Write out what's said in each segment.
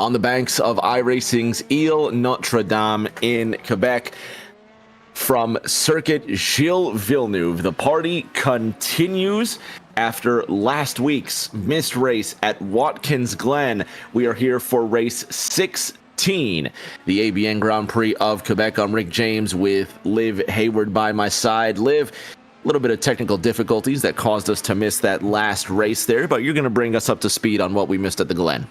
on the banks of iRacing's Ile Notre Dame in Quebec. From Circuit Gilles Villeneuve, the party continues after last week's missed race at Watkins Glen. We are here for race 16, the ABN Grand Prix of Quebec. I'm Rick James with Liv Hayward by my side. Liv, a little bit of technical difficulties that caused us to miss that last race there, but you're going to bring us up to speed on what we missed at the Glen.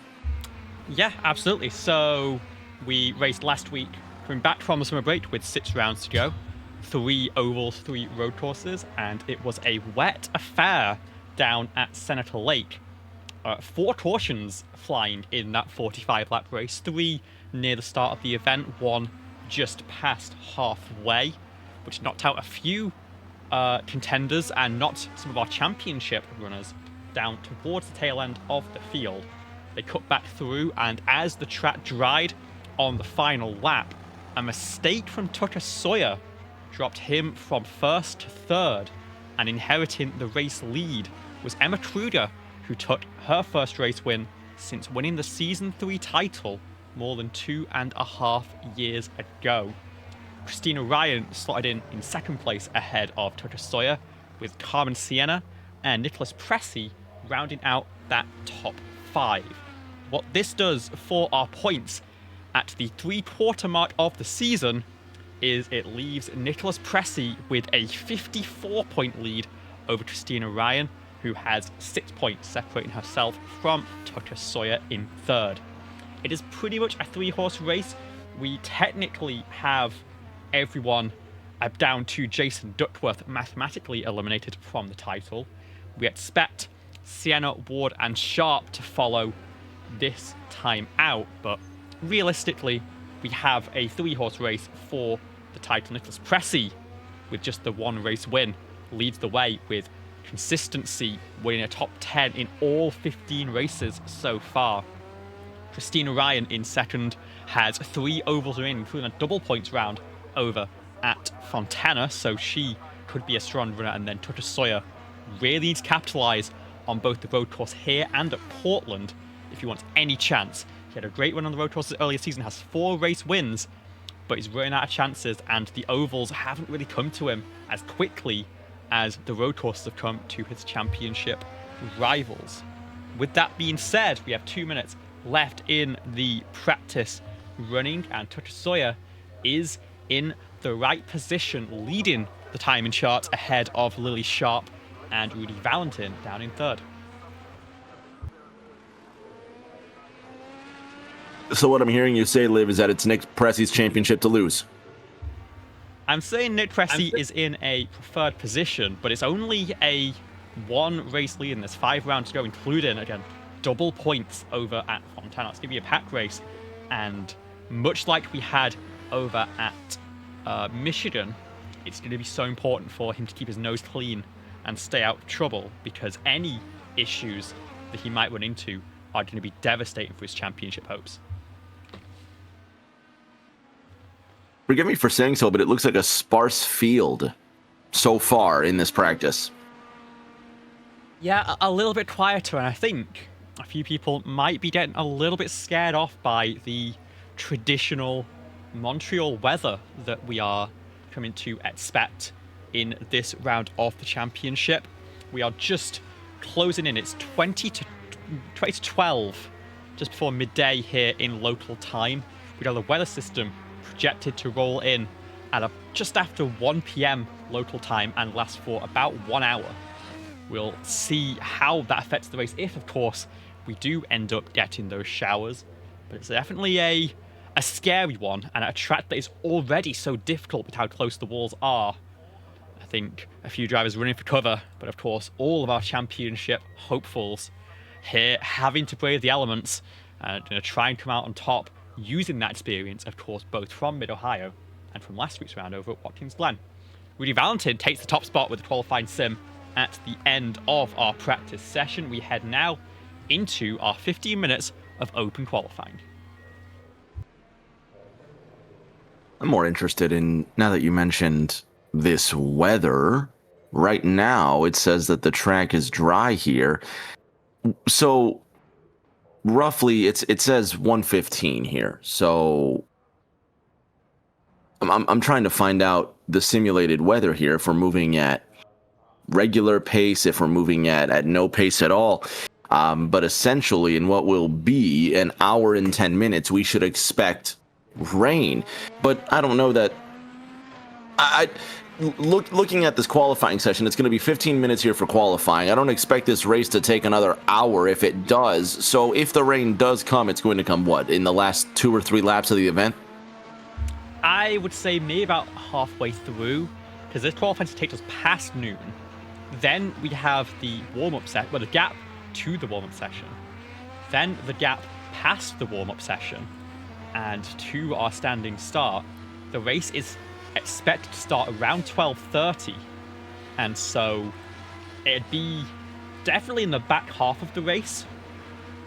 Yeah, absolutely. So we raced last week, coming back from the summer break with 6 rounds to go, 3 ovals, 3 road courses, and it was a wet affair down at Senator Lake. 4 cautions flying in that 45-lap race, 3 near the start of the event, 1 just past halfway, which knocked out a few contenders and knocked some of our championship runners down towards the tail end of the field. They cut back through, and as the track dried on the final lap, a mistake from Tucker Sawyer dropped him from 1st to 3rd, and inheriting the race lead was Emma Kruger, who took her first race win since winning the Season 3 title more than 2.5 years ago. Christina Ryan slotted in 2nd place ahead of Tucker Sawyer, with Carmen Sienna and Nicholas Pressy rounding out that top 5. What this does for our points at the 3/4 mark of the season is it leaves Nicholas Pressy with a 54-point lead over Christina Ryan, who has 6 points separating herself from Tucker Sawyer in 3rd. It is pretty much a 3-horse race. We technically have everyone down to Jason Duckworth mathematically eliminated from the title. We expect Sienna, Ward and Sharp to follow this time out, but realistically we have a 3-horse race for the title. Nicholas Pressy, with just the 1 race win, leads the way with consistency, winning a top 10 in all 15 races so far. Christina Ryan in 2nd has 3 ovals remaining, including a double points round over at Fontana, so she could be a strong runner. And then Tucker Sawyer really needs to capitalise on both the road course here and at Portland if he wants any chance. He had a great run on the road courses earlier season, has 4 race wins, but he's running out of chances, and the ovals haven't really come to him as quickly as the road courses have come to his championship rivals. With that being said, we have 2 minutes left in the practice running, and Tucker Sawyer is in the right position, leading the timing chart ahead of Lily Sharp and Rudy Valentin down in 3rd. So what I'm hearing you say, Liv, is that it's Nick Pressy's championship to lose. I'm saying Nick Pressy is in a preferred position, but it's only a 1 race lead, and there's 5 rounds to go, including, again, double points over at Fontana. It's going to be a pack race, and much like we had over at Michigan, it's going to be so important for him to keep his nose clean and stay out of trouble, because any issues that he might run into are going to be devastating for his championship hopes. Forgive me for saying so, but it looks like a sparse field so far in this practice. Yeah, a little bit quieter, and I think a few people might be getting a little bit scared off by the traditional Montreal weather that we are coming to expect in this round of the championship. We are just closing in. It's 20 to 12 just before midday here in local time. We have the weather system projected to roll in at just after 1 p.m. local time and last for about 1 hour. We'll see how that affects the race, if of course we do end up getting those showers. But it's definitely a scary one, and a track that is already so difficult with how close the walls are. I think a few drivers running for cover, but of course all of our championship hopefuls here having to brave the elements and try and come out on top, using that experience, of course, both from Mid-Ohio and from last week's round over at Watkins Glen. Rudy Valentin takes the top spot with the qualifying sim at the end of our practice session. We head now into our 15 minutes of open qualifying. I'm more interested in, now that you mentioned this weather, right now it says that the track is dry here. So roughly, it says 115 here. So I'm trying to find out the simulated weather here if we're moving at regular pace, if we're moving at no pace at all. But essentially, in what will be an hour and 10 minutes, we should expect rain. But I don't know that. Looking at this qualifying session, it's going to be 15 minutes here for qualifying. I don't expect this race to take another hour if it does. So if the rain does come, it's going to come, what, in the last 2 or 3 laps of the event? I would say maybe about halfway through, because this qualifying takes us past noon. Then we have the warm-up set, well, the gap to the warm-up session. Then the gap past the warm-up session. And to our standing start, the race is expected to start around 12:30, and so it'd be definitely in the back half of the race,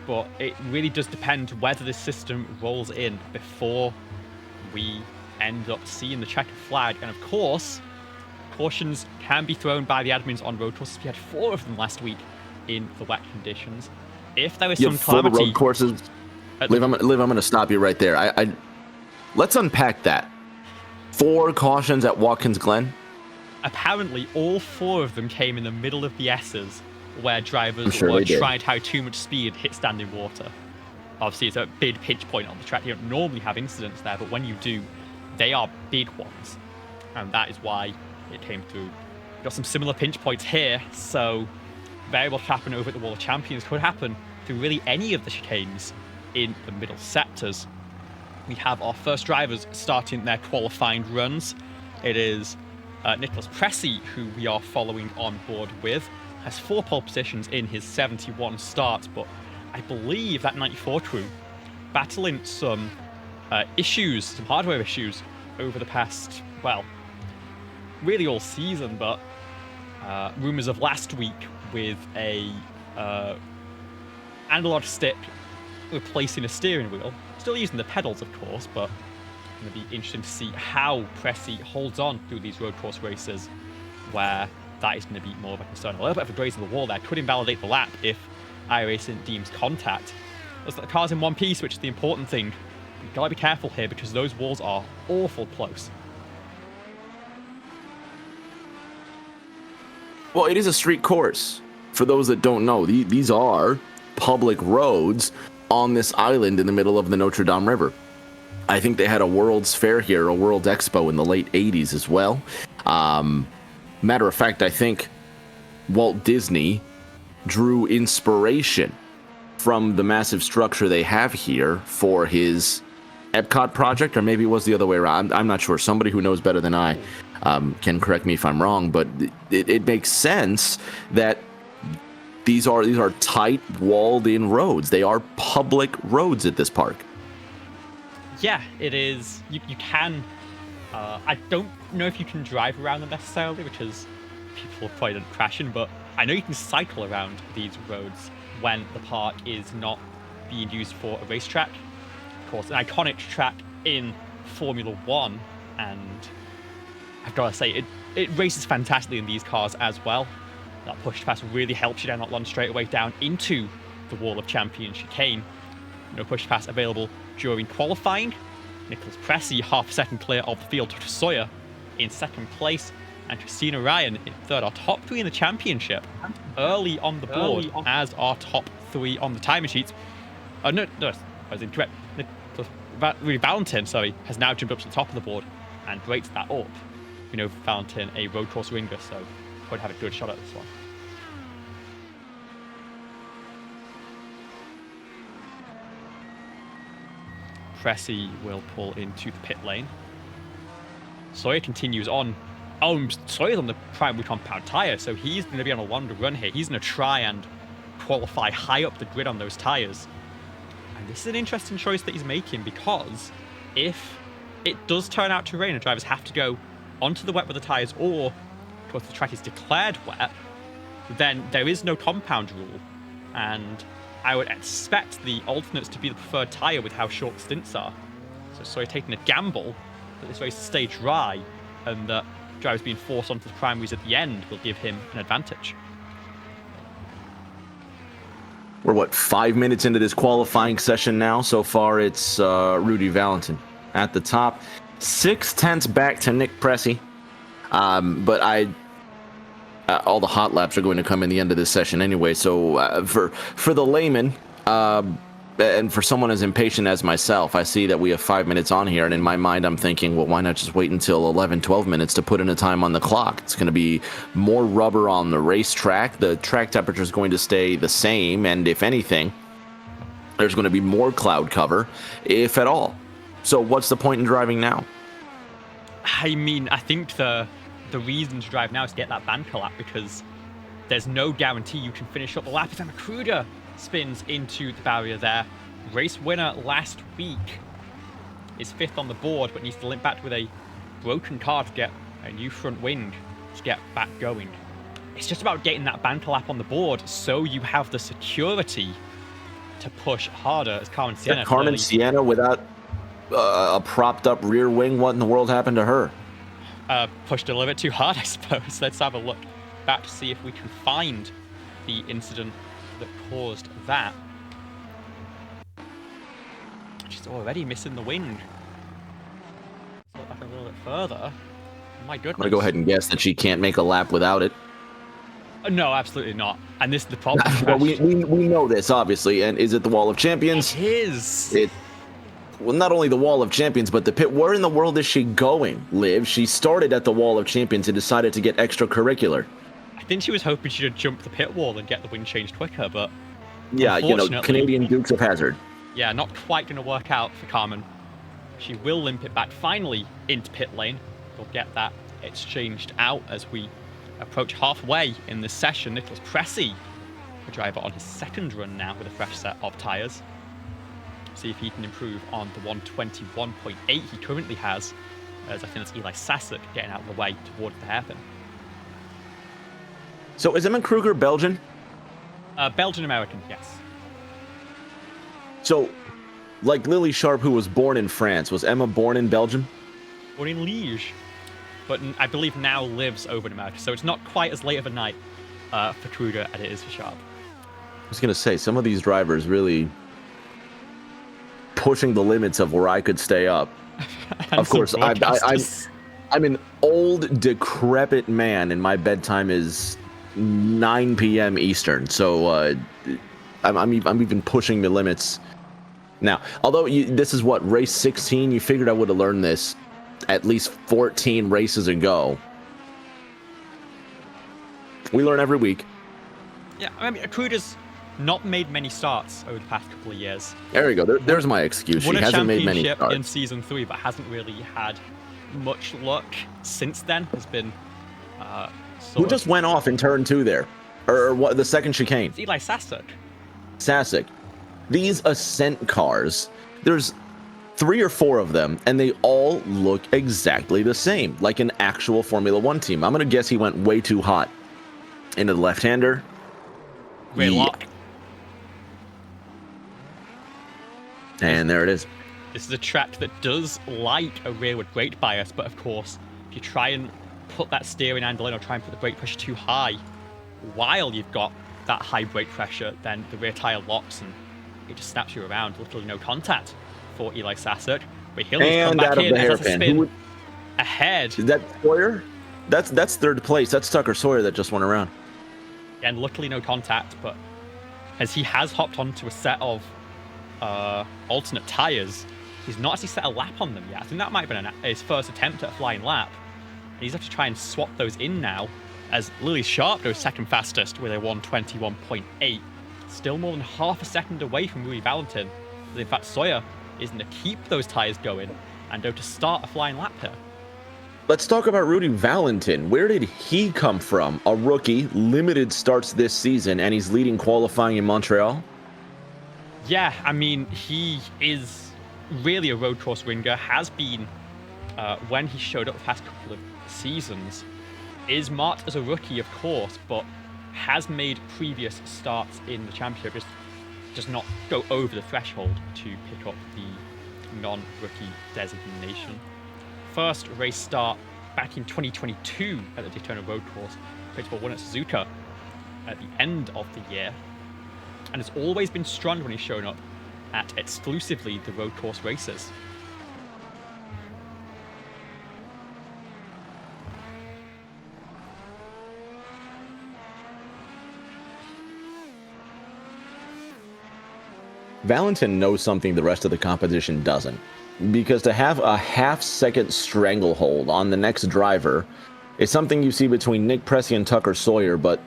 but it really does depend whether the system rolls in before we end up seeing the checkered flag. And of course, cautions can be thrown by the admins on road courses. We had 4 of them last week in the wet conditions. If there is some calamity, road courses, Liv, I'm going to stop you right there. Let's unpack that. 4 cautions at Watkins Glen. Apparently, all 4 of them came in the middle of the S's, where drivers were trying to have too much speed, hit standing water. Obviously, it's a big pinch point on the track. You don't normally have incidents there, but when you do, they are big ones. And that is why it came through. We've got some similar pinch points here, so very well happen over at the Wall of Champions. Could happen through really any of the chicanes in the middle sectors. We have our first drivers starting their qualifying runs. It is Nicholas Pressy, who we are following on board with. Has 4 pole positions in his 71 starts, but I believe that 94 crew battling some issues, some hardware issues over the past, well, really all season, but rumours of last week with a analog stick replacing a steering wheel. Still using the pedals, of course, but it's going to be interesting to see how Pressy holds on through these road course races, where that is going to be more of a concern. A little bit of a graze of the wall there could invalidate the lap if iRacing deems contact. Looks like the car's in one piece, which is the important thing. You've got to be careful here because those walls are awful close. Well, it is a street course. For those that don't know, these are public roads on this island in the middle of the Notre Dame River. I think they had a World's Fair here, a World Expo in the late 80s as well. Matter of fact, I think Walt Disney drew inspiration from the massive structure they have here for his Epcot project, or maybe it was the other way around. I'm not sure. Somebody who knows better than I can correct me if I'm wrong, but it makes sense that these are tight, walled-in roads. They are public roads at this park. Yeah, it is. You can. I don't know if you can drive around them necessarily because people probably don't crashing, but I know you can cycle around these roads when the park is not being used for a racetrack. Of course, an iconic track in Formula One, and I've got to say, it races fantastically in these cars as well. That push pass really helps you down that long straightaway down into the Wall of Champions chicane. No push pass available during qualifying. Nicholas Pressy half a second clear of the field to Sawyer in second place, and Christina Ryan in third. Our top 3 in the championship early on the board as our top 3 on the timing sheets. No, I was incorrect. Rudy Valentin, has now jumped up to the top of the board and breaks that up. We know Valentin, a road course ringer, so would have a good shot at this one. Pressy will pull into the pit lane. Sawyer continues on. Sawyer's on the primary compound tyre, so he's going to be on a longer run here. He's going to try and qualify high up the grid on those tyres. And this is an interesting choice that he's making, because if it does turn out to rain and drivers have to go onto the wet with the tyres, or of course the track is declared wet, then there is no compound rule, and I would expect the alternates to be the preferred tyre with how short the stints are. So Sawyer taking a gamble that this race stay dry, and that drivers being forced onto the primaries at the end will give him an advantage. We're, what, 5 minutes into this qualifying session now? So far, it's Rudy Valentin at the top. 6/10 back to Nick Pressey. But all the hot laps are going to come in the end of this session anyway. So for the layman, and for someone as impatient as myself, I see that we have 5 minutes on here, and in my mind, I'm thinking, well, why not just wait until 11, 12 minutes to put in a time on the clock? It's going to be more rubber on the racetrack. The track temperature is going to stay the same, and if anything, there's going to be more cloud cover, if at all. So what's the point in driving now? I mean, I think the reason to drive now is to get that banker lap, because there's no guarantee you can finish up the lap. If Kruger spins into the barrier there. Race winner last week is 5th on the board, but needs to limp back with a broken car to get a new front wing to get back going. It's just about getting that banter lap on the board so you have the security to push harder as Carmen Sienna. Carmen Sienna without a propped up rear wing, what in the world happened to her? Pushed a little bit too hard, I suppose. Let's have a look back to see if we can find the incident that caused that. She's already missing the wing. Let's look back a little bit further. My goodness. I'm gonna go ahead and guess that she can't make a lap without it. No, absolutely not. And this is the problem. Well, we know this, obviously. And is it the Wall of Champions? It is. Well, not only the Wall of Champions, but the pit. Where in the world is she going, Liv? She started at the Wall of Champions and decided to get extracurricular. I think she was hoping she'd jump the pit wall and get the wing changed quicker, but yeah, Canadian Dukes of Hazzard. Yeah, not quite going to work out for Carmen. She will limp it back finally into pit lane. We'll get that exchanged out as we approach halfway in this session. Nicholas Pressey, the driver on his second run now with a fresh set of tyres. See if he can improve on the 121.8 he currently has, as I think that's Eli Sasek getting out of the way towards the hairpin. So is Emma Kruger Belgian? Belgian-American, yes. So, like Lily Sharp, who was born in France, was Emma born in Belgium? Born in Liège, but I believe now lives over in America, so it's not quite as late of a night for Kruger as it is for Sharp. I was going to say, some of these drivers really pushing the limits of where I could stay up. Of course, I'm an old, decrepit man, and my bedtime is 9 p.m. Eastern, so I'm even pushing the limits now. Although this is what, race 16, you figured I would have learned this at least 14 races ago. We learn every week. Yeah, I mean, Kruger's not made many starts over the past couple of years. There you go. There's my excuse. She hasn't made many starts. Won a championship in season 3, but hasn't really had much luck since then. Has been who just went off in turn 2 there? Or what, the second chicane? It's Eli Sasek. Sasek. These Ascent cars, there's 3 or 4 of them, and they all look exactly the same, like an actual Formula 1 team. I'm going to guess he went way too hot into the left-hander. Great lock. And there it is. This is a track that does like a rearward brake bias, but of course, if you try and put that steering handle in or try and put the brake pressure too high while you've got that high brake pressure, then the rear tyre locks and it just snaps you around. Literally no contact for Eli Sasek. But he'll come back in and has a spin ahead. Is that Sawyer? That's third place. That's Tucker Sawyer that just went around. And luckily no contact, but as he has hopped onto a set of alternate tyres, he's not actually set a lap on them yet. I think that might have been his first attempt at a flying lap. And he's have to try and swap those in now, as Lily Sharp goes second fastest with a 121.8. Still more than half a second away from Rudy Valentin. In fact, Sawyer is going to keep those tyres going and go to start a flying lap here. Let's talk about Rudy Valentin. Where did he come from? A rookie, limited starts this season, and he's leading qualifying in Montreal? Yeah, I mean, he is really a road course ringer, has been when he showed up the past couple of seasons, is marked as a rookie, of course, but has made previous starts in the championship, just does not go over the threshold to pick up the non-rookie designation. First race start back in 2022 at the Daytona Road Course. Principal won at Suzuka at the end of the year. and has always been strong when he's shown up at exclusively the road course races. Valentin knows something the rest of the competition doesn't. Because to have a half-second stranglehold on the next driver is something you see between Nick Pressey and Tucker Sawyer, but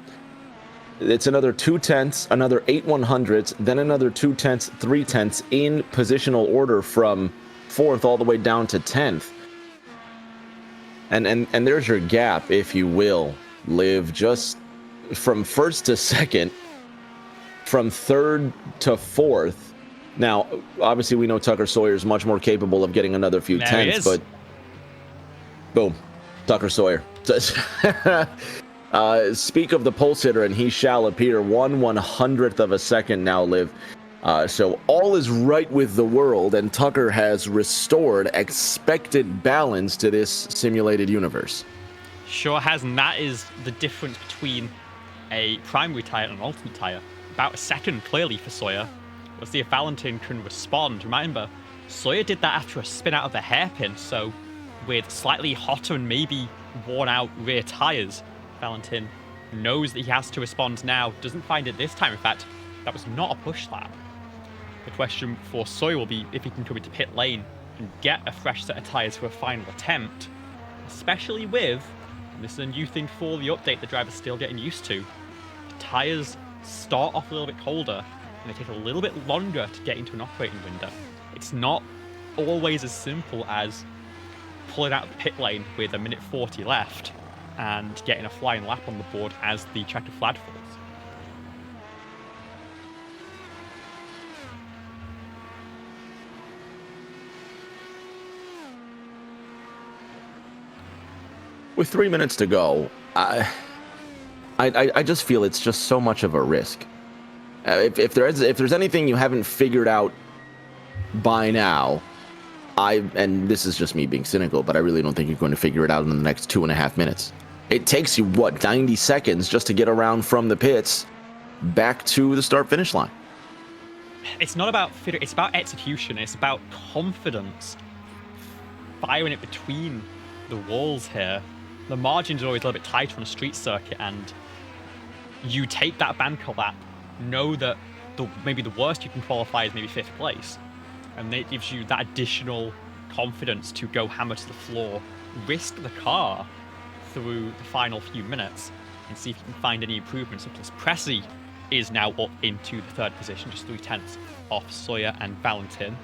it's another 2/10, another 8/100ths, then another 2/10, 3/10 in positional order from 4th all the way down to 10th. And there's your gap, if you will, Liv, just from 1st to 2nd, from 3rd to 4th. Now, obviously, we know Tucker Sawyer is much more capable of getting another few tenths, but boom, Tucker Sawyer. Speak of the pulse hitter, and he shall appear. 1/100th of a second now, Liv. So all is right with the world, and Tucker has restored expected balance to this simulated universe. Sure has, and that is the difference between a primary tire and an alternate tire. About a second, clearly, for Sawyer. We'll see if Valentin can respond. Remember, Sawyer did that after a spin out of the hairpin, so with slightly hotter and maybe worn out rear tires, Valentin knows that he has to respond now, doesn't find it this time. In fact, that was not a push lap. The question for Sawyer will be if he can come into pit lane and get a fresh set of tires for a final attempt, especially with, and this is a new thing for the update the driver's still getting used to, the tires start off a little bit colder and they take a little bit longer to get into an operating window. It's not always as simple as pulling out of the pit lane with a minute 40 left and getting a flying lap on the board as the checkered flag falls. With 3 minutes to go, I just feel it's just so much of a risk. If there's anything you haven't figured out by now, and this is just me being cynical, but I really don't think you're going to figure it out in the next 2.5 minutes. It takes you, 90 seconds just to get around from the pits back to the start-finish line. It's not about figure, it's about execution. It's about confidence. Firing it between the walls here. The margins are always a little bit tighter on a street circuit, and you take that banker lap, know that maybe the worst you can qualify is maybe 5th place, and it gives you that additional confidence to go hammer to the floor, risk the car through the final few minutes, and see if you can find any improvements. Plus, Pressey is now up into the 3rd position, just 3/10 off Sawyer and Valentin.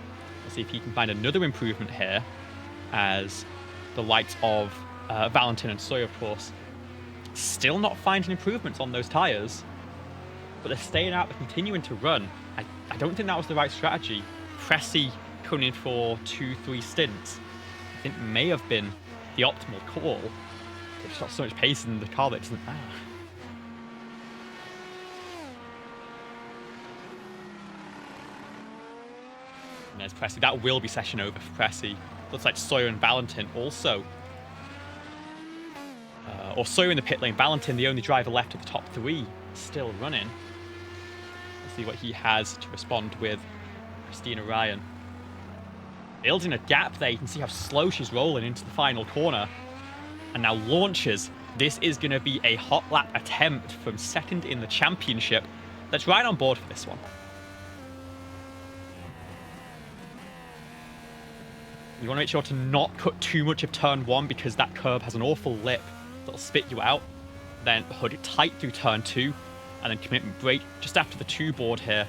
We'll see if he can find another improvement here, as the likes of Valentin and Sawyer, of course, still not finding improvements on those tires, but they're staying out, they're continuing to run. I don't think that was the right strategy. Pressey coming in for 2-3 stints, I think may have been the optimal call. They've just got so much pace in the car that it doesn't matter. And there's Pressey. That will be session over for Pressey. Looks like Sawyer and Valentin also. Or Sawyer in the pit lane. Valentin, the only driver left of the top 3, still running. Let's see what he has to respond with Christina Ryan. Building a gap there. You can see how slow she's rolling into the final corner. And now launches. This is going to be a hot lap attempt from 2nd in the championship. Let's ride on board for this one. You want to make sure to not cut too much of turn 1 because that curb has an awful lip that'll spit you out. Then hood it tight through turn 2 and then commitment brake just after the 2 board here.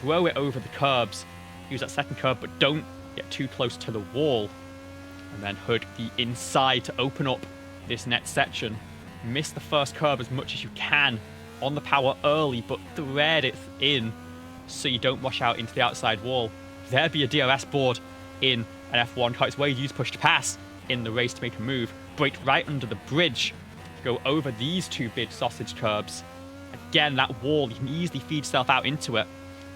Throw it over the curbs. Use that second curb, but don't get too close to the wall. And then hood the inside to open up this next section. Miss the first curb as much as you can on the power early, but thread it in so you don't wash out into the outside wall. There'd be a DRS board in an F1 car. It's where you use push to pass in the race to make a move. Brake right under the bridge to go over these 2 big sausage curbs. Again, that wall, you can easily feed yourself out into it.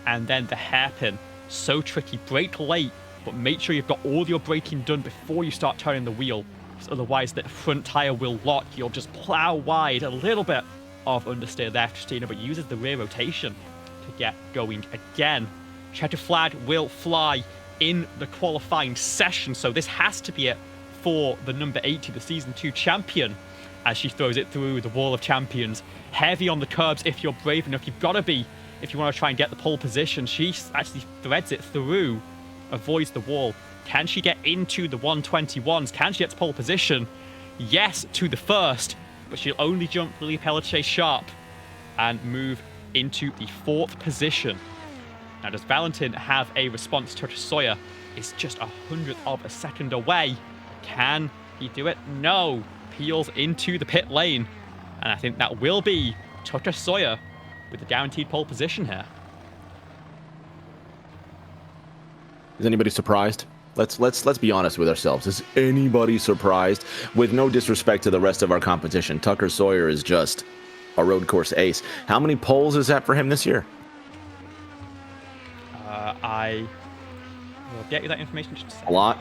And then the hairpin, so tricky. Brake late, but make sure you've got all your braking done before you start turning the wheel. Because otherwise the front tyre will lock. You'll just plow wide. A little bit of understeer there, Christina, but uses the rear rotation to get going again. Checker flag will fly in the qualifying session, so this has to be it for the number 80, the Season 2 champion, as she throws it through the wall of champions. Heavy on the curbs if you're brave enough. You've got to be if you want to try and get the pole position. She actually threads it through, avoids the wall. Can she get into the 121s? Can she get to pole position? Yes, to the first, but she'll only jump Lily Pelletier sharp and move into the 4th position. Now, does Valentin have a response? Touch Sawyer is just 100th of a second away. Can he do it? No. Peels into the pit lane. And I think that will be Tucker Sawyer with the guaranteed pole position here. Is anybody surprised? Let's be honest with ourselves. Is anybody surprised? With no disrespect to the rest of our competition, Tucker Sawyer is just a road course ace. How many poles is that for him this year? I will get you that information just a second. A lot.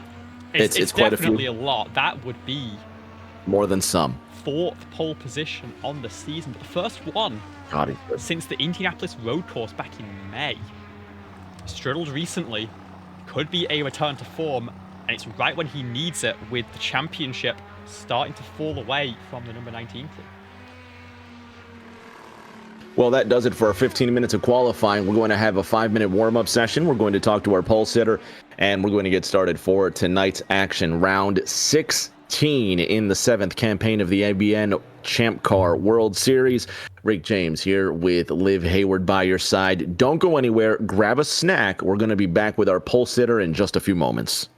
It's quite a few. Definitely a lot. That would be more than some. 4th pole position on the season, but the first one since the Indianapolis road course back in May. Struggled recently, could be a return to form, and it's right when he needs it, with the championship starting to fall away from the number 19 crew. Well, that does it for our 15 minutes of qualifying. We're going to have a 5-minute warm-up session. We're going to talk to our pole sitter, and we're going to get started for tonight's action. Round 16 in the 7th campaign of the ABN Champ Car World Series. Rick James here with Liv Hayward by your side. Don't go anywhere. Grab a snack. We're going to be back with our pole sitter in just a few moments.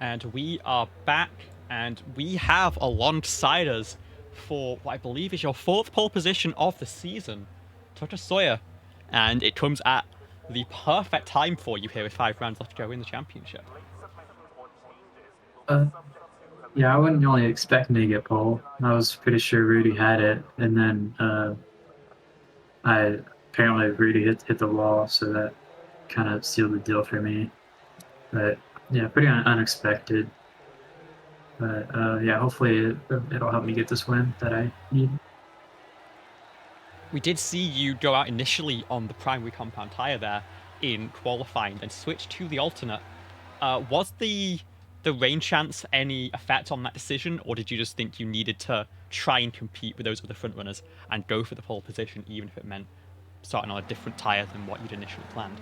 And we are back, and we have alongside us for what I believe is your 4th pole position of the season, Tucker Sawyer. And it comes at the perfect time for you here with 5 rounds left to go in the championship. Yeah, I wasn't really expecting to get pole. I was pretty sure Rudy had it, and then apparently Rudy hit the wall, so that kind of sealed the deal for me. But yeah, pretty unexpected. But yeah, hopefully it'll help me get this win that I need. We did see you go out initially on the primary compound tyre there in qualifying, then switch to the alternate. Was the rain chance any effect on that decision, or did you just think you needed to try and compete with those other front runners and go for the pole position, even if it meant starting on a different tyre than what you'd initially planned?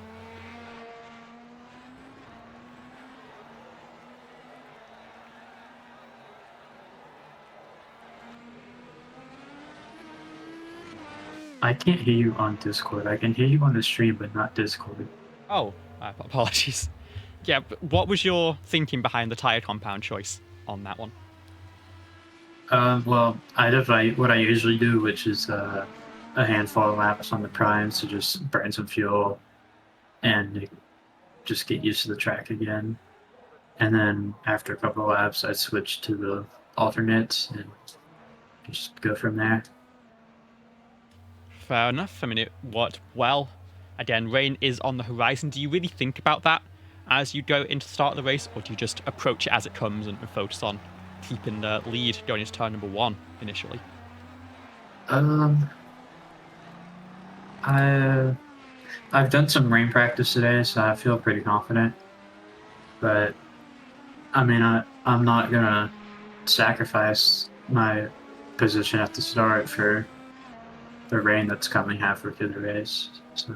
I can't hear you on Discord. I can hear you on the stream, but not Discord. Oh, apologies. Yeah, but what was your thinking behind the tyre compound choice on that one? Well, I did what I usually do, which is a handful of laps on the primes to just burn some fuel and just get used to the track again. And then after a couple of laps, I switch to the alternates and just go from there. Fair enough. I mean, it worked well. Again, rain is on the horizon. Do you really think about that as you go into the start of the race, or do you just approach it as it comes and focus on keeping the lead going into turn number 1 initially? I've done some rain practice today, so I feel pretty confident. But I mean, I'm not gonna sacrifice my position at the start for the rain that's coming halfway through the race. So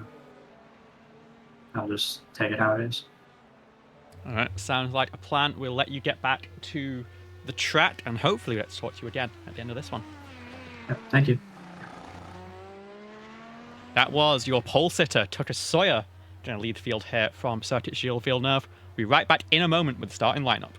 I'll just take it how it is. All right, sounds like a plan. We'll let you get back to the track, and hopefully let's talk to you again at the end of this one. Yep, thank you. That was your pole sitter, Tucker Sawyer, going to lead the field here from Circuit Gilles Villeneuve. We'll be right back in a moment with the starting lineup.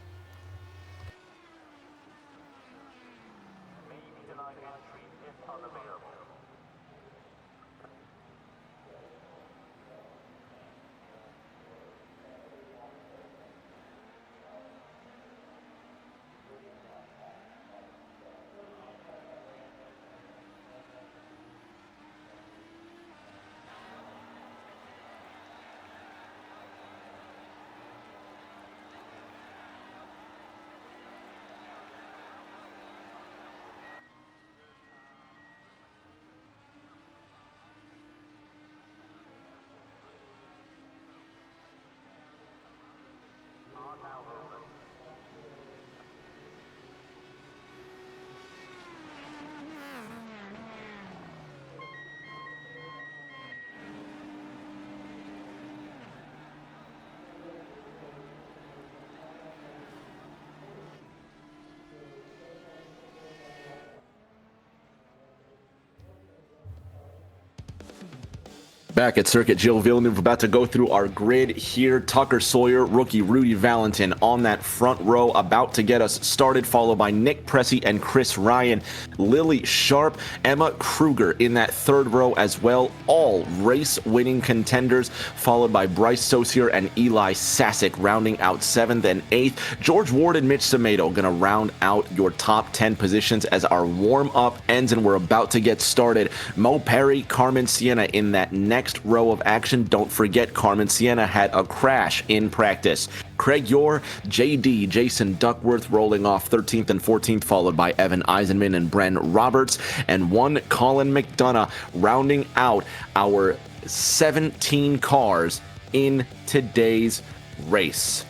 Back at Circuit Gilles Villeneuve, about to go through our grid here. Tucker Sawyer, rookie Rudy Valentin on that front row, about to get us started, followed by Nick Pressey and Chris Ryan. Lily Sharp, Emma Kruger in that third row as well. All race-winning contenders, followed by Bryce Saucier and Eli Sasick rounding out 7th and 8th. George Ward and Mitch Samedo going to round out your top 10 positions as our warm-up ends, and we're about to get started. Mo Perry, Carmen Sienna in that next row of action. Don't forget, Carmen Sienna had a crash in practice. Craig Yor, JD, Jason Duckworth rolling off 13th and 14th, followed by Evan Eisenman and Bren Roberts, and one Colin McDonough rounding out our 17 cars in today's race.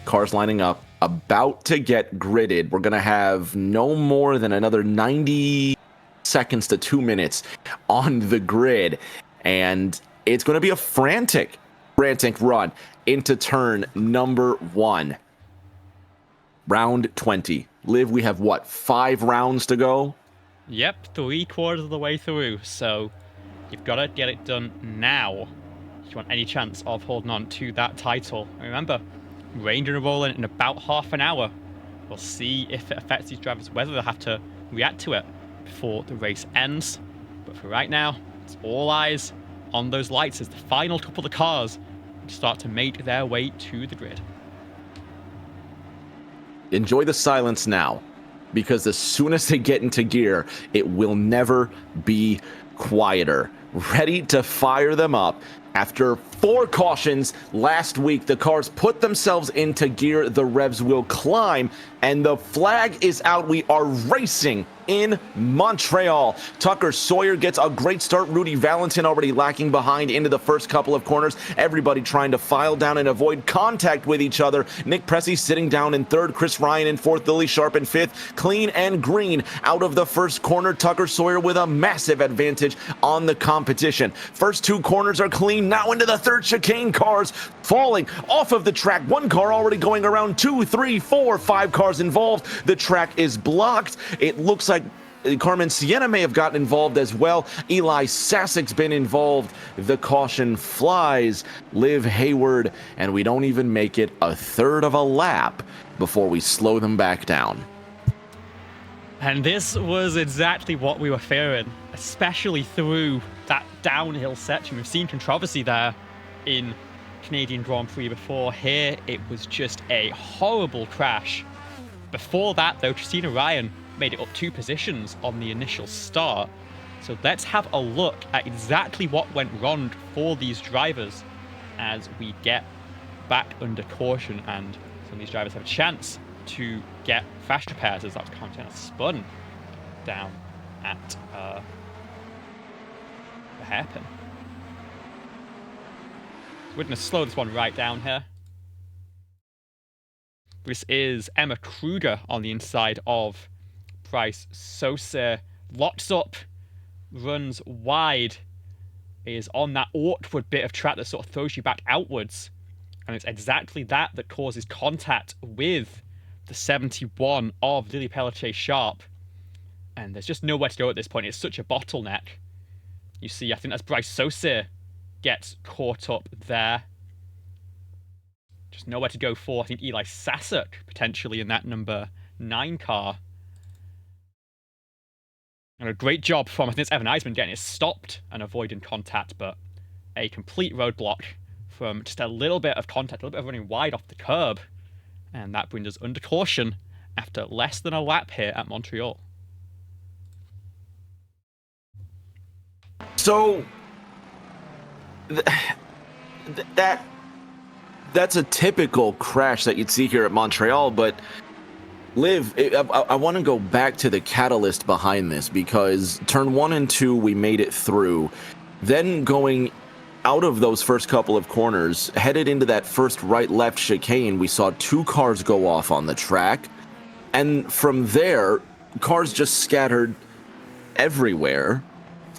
Cars lining up, about to get gridded. We're going to have no more than another 90 seconds to 2 minutes on the grid. And it's going to be a frantic run into turn number 1. Round 20. Liv, we have what, 5 rounds to go? Yep, 3/4 of the way through. So you've got to get it done now if you want any chance of holding on to that title. And remember, rain going to roll in about half an hour. We'll see if it affects these drivers, whether they'll have to react to it before the race ends. But for right now, it's all eyes on those lights as the final couple of cars start to make their way to the grid. Enjoy the silence now, because as soon as they get into gear, it will never be quieter. Ready to fire them up. After 4 cautions last week, the cars put themselves into gear, the revs will climb, and the flag is out. We are racing in Montreal. Tucker Sawyer gets a great start. Rudy Valentin already lacking behind into the first couple of corners. Everybody trying to file down and avoid contact with each other. Nick Pressey sitting down in 3rd. Chris Ryan in 4th. Lily Sharp in 5th. Clean and green out of the first corner. Tucker Sawyer with a massive advantage on the competition. First 2 corners are clean. Now into the 3rd chicane. Cars falling off of the track. 1 car already going around. 2, 3, 4, 5 cars involved. The track is blocked. It looks like Carmen Sienna may have gotten involved as well. Eli Sasick's been involved. The caution flies. Liv Hayward, and we don't even make it a third of a lap before we slow them back down. And this was exactly what we were fearing, especially through that downhill section. We've seen controversy there in Canadian Grand Prix before. Here, it was just a horrible crash. Before that, though, Christina Ryan made it up 2 positions on the initial start. So let's have a look at exactly what went wrong for these drivers as we get back under caution, and some of these drivers have a chance to get fast repairs as that's kind of spun down at the hairpin. So we're going to slow this one right down here. This is Emma Kruger on the inside of Price. Sosa locks up, runs wide, is on that awkward bit of track that sort of throws you back outwards. And it's exactly that that causes contact with the 71 of Lily Pelletier Sharp. And there's just nowhere to go at this point. It's such a bottleneck. You see, I think that's Bryce Sosa gets caught up there. Just nowhere to go for, I think, Eli Sasek, potentially, in that number 9 car. And a great job from, I think it's Evan Eisman, getting it stopped and avoiding contact, but a complete roadblock from just a little bit of contact, a little bit of running wide off the curb. And that brings us under caution after less than a lap here at Montreal. So, that's a typical crash that you'd see here at Montreal, but Liv, I want to go back to the catalyst behind this, because turn 1 and 2 we made it through. Then going out of those first couple of corners, headed into that first right-left chicane, we saw 2 cars go off on the track. And from there, cars just scattered everywhere.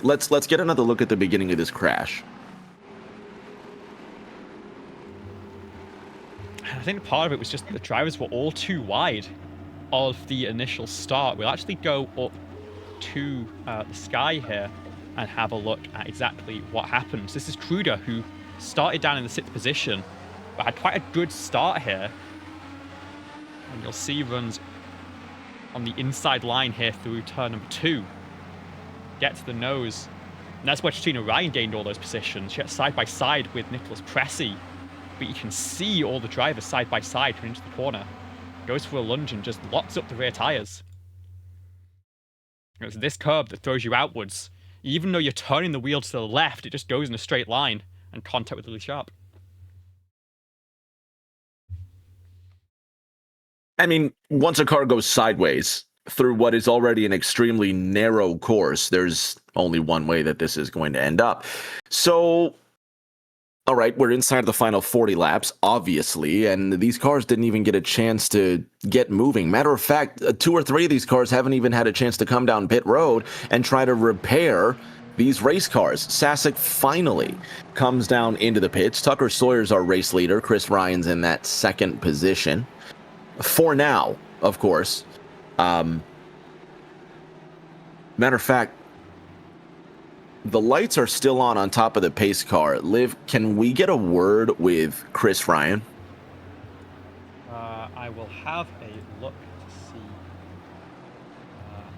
Let's get another look at the beginning of this crash. I think part of it was just the drivers were all too wide of the initial start. We'll actually go up to the sky here and have a look at exactly what happens. This is Kruger, who started down in the 6th position, but had quite a good start here. And you'll see runs on the inside line here through turn number 2. Get to the nose. And that's where Christina Ryan gained all those positions. She got side by side with Nicholas Pressey. But you can see all the drivers side by side coming into the corner. Goes for a lunge and just locks up the rear tyres. It's this curb that throws you outwards. Even though you're turning the wheel to the left, it just goes in a straight line and contact with Lily Sharp. I mean, once a car goes sideways through what is already an extremely narrow course, there's only one way that this is going to end up. So, all right, we're inside the final 40 laps, obviously, and these cars didn't even get a chance to get moving. Matter of fact, 2 or 3 of these cars haven't even had a chance to come down pit road and try to repair these race cars. Sasek finally comes down into the pits. Tucker Sawyer's our race leader. Chris Ryan's in that 2nd position. For now, of course. Matter of fact, the lights are still on top of the pace car. Liv, can we get a word with Chris Ryan? I will have a look to see.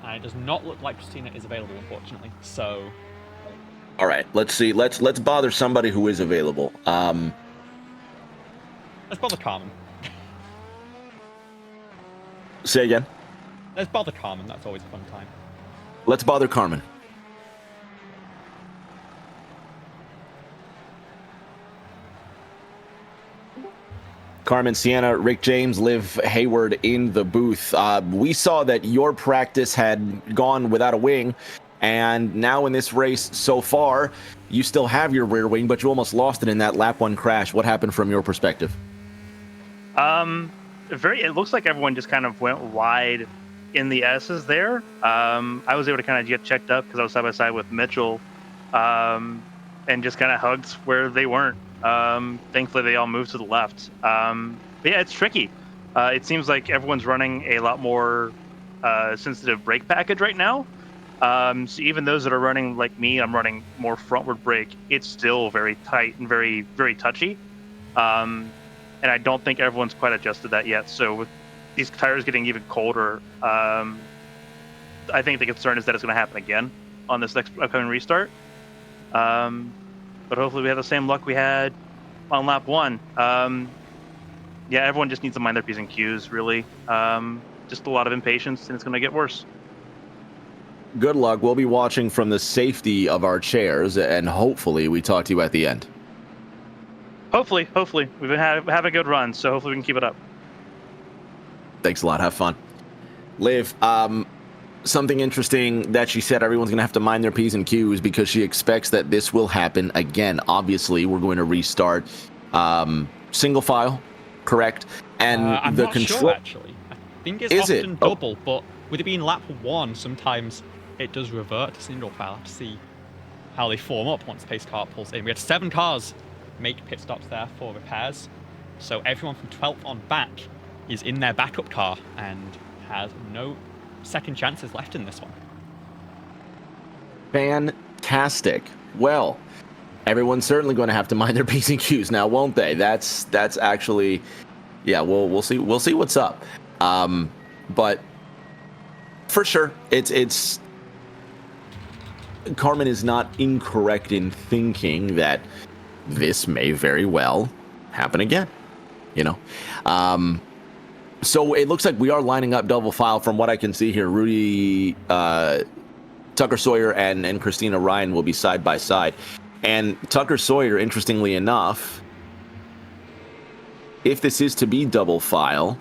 And it does not look like Christina is available, unfortunately. So, all right, let's see. Let's bother somebody who is available. Let's bother Carmen. Say again. Let's bother Carmen. That's always a fun time. Let's bother Carmen. Carmen, Sienna, Rick James, Liv Hayward in the booth. We saw that your practice had gone without a wing, and now in this race so far, you still have your rear wing, but you almost lost it in that lap 1 crash. What happened from your perspective? It looks like everyone just kind of went wide in the S's there. I was able to kind of get checked up because I was side by side with Mitchell, and just kind of hugged where they weren't. Thankfully, they all moved to the left. But yeah, it's tricky. It seems like everyone's running a lot more sensitive brake package right now. So even those that are running like me, I'm running more frontward brake. It's still very tight and very, very touchy. And I don't think everyone's quite adjusted that yet. So with these tires getting even colder, I think the concern is that it's going to happen again on this next upcoming restart. But hopefully we have the same luck we had on lap 1. Yeah, everyone just needs to mind their P's and Q's, really. Just a lot of impatience, and it's going to get worse. Good luck. We'll be watching from the safety of our chairs, and hopefully we talk to you at the end. Hopefully. We've been have a good run, so hopefully we can keep it up. Thanks a lot. Have fun. Liv, something interesting that she said, everyone's going to have to mind their P's and Q's because she expects that this will happen again. Obviously, we're going to restart single file, correct? And I'm the not control. sure, actually. I think it's Is it? often double, but with it being lap 1, sometimes it does revert to single file. To see how they form up once the pace car pulls in. We had 7 cars make pit stops there for repairs. So everyone from 12th on back is in their backup car and has no second chances left in this one. Fantastic. Well, everyone's certainly going to have to mind their P's and Q's now, won't they? That's actually, yeah. We'll see what's up. But for sure, it's Carmen is not incorrect in thinking that this may very well happen again. You know. So it looks like we are lining up double file from what I can see here. Rudy, Tucker Sawyer, and Christina Ryan will be side by side. And Tucker Sawyer, interestingly enough, if this is to be double file,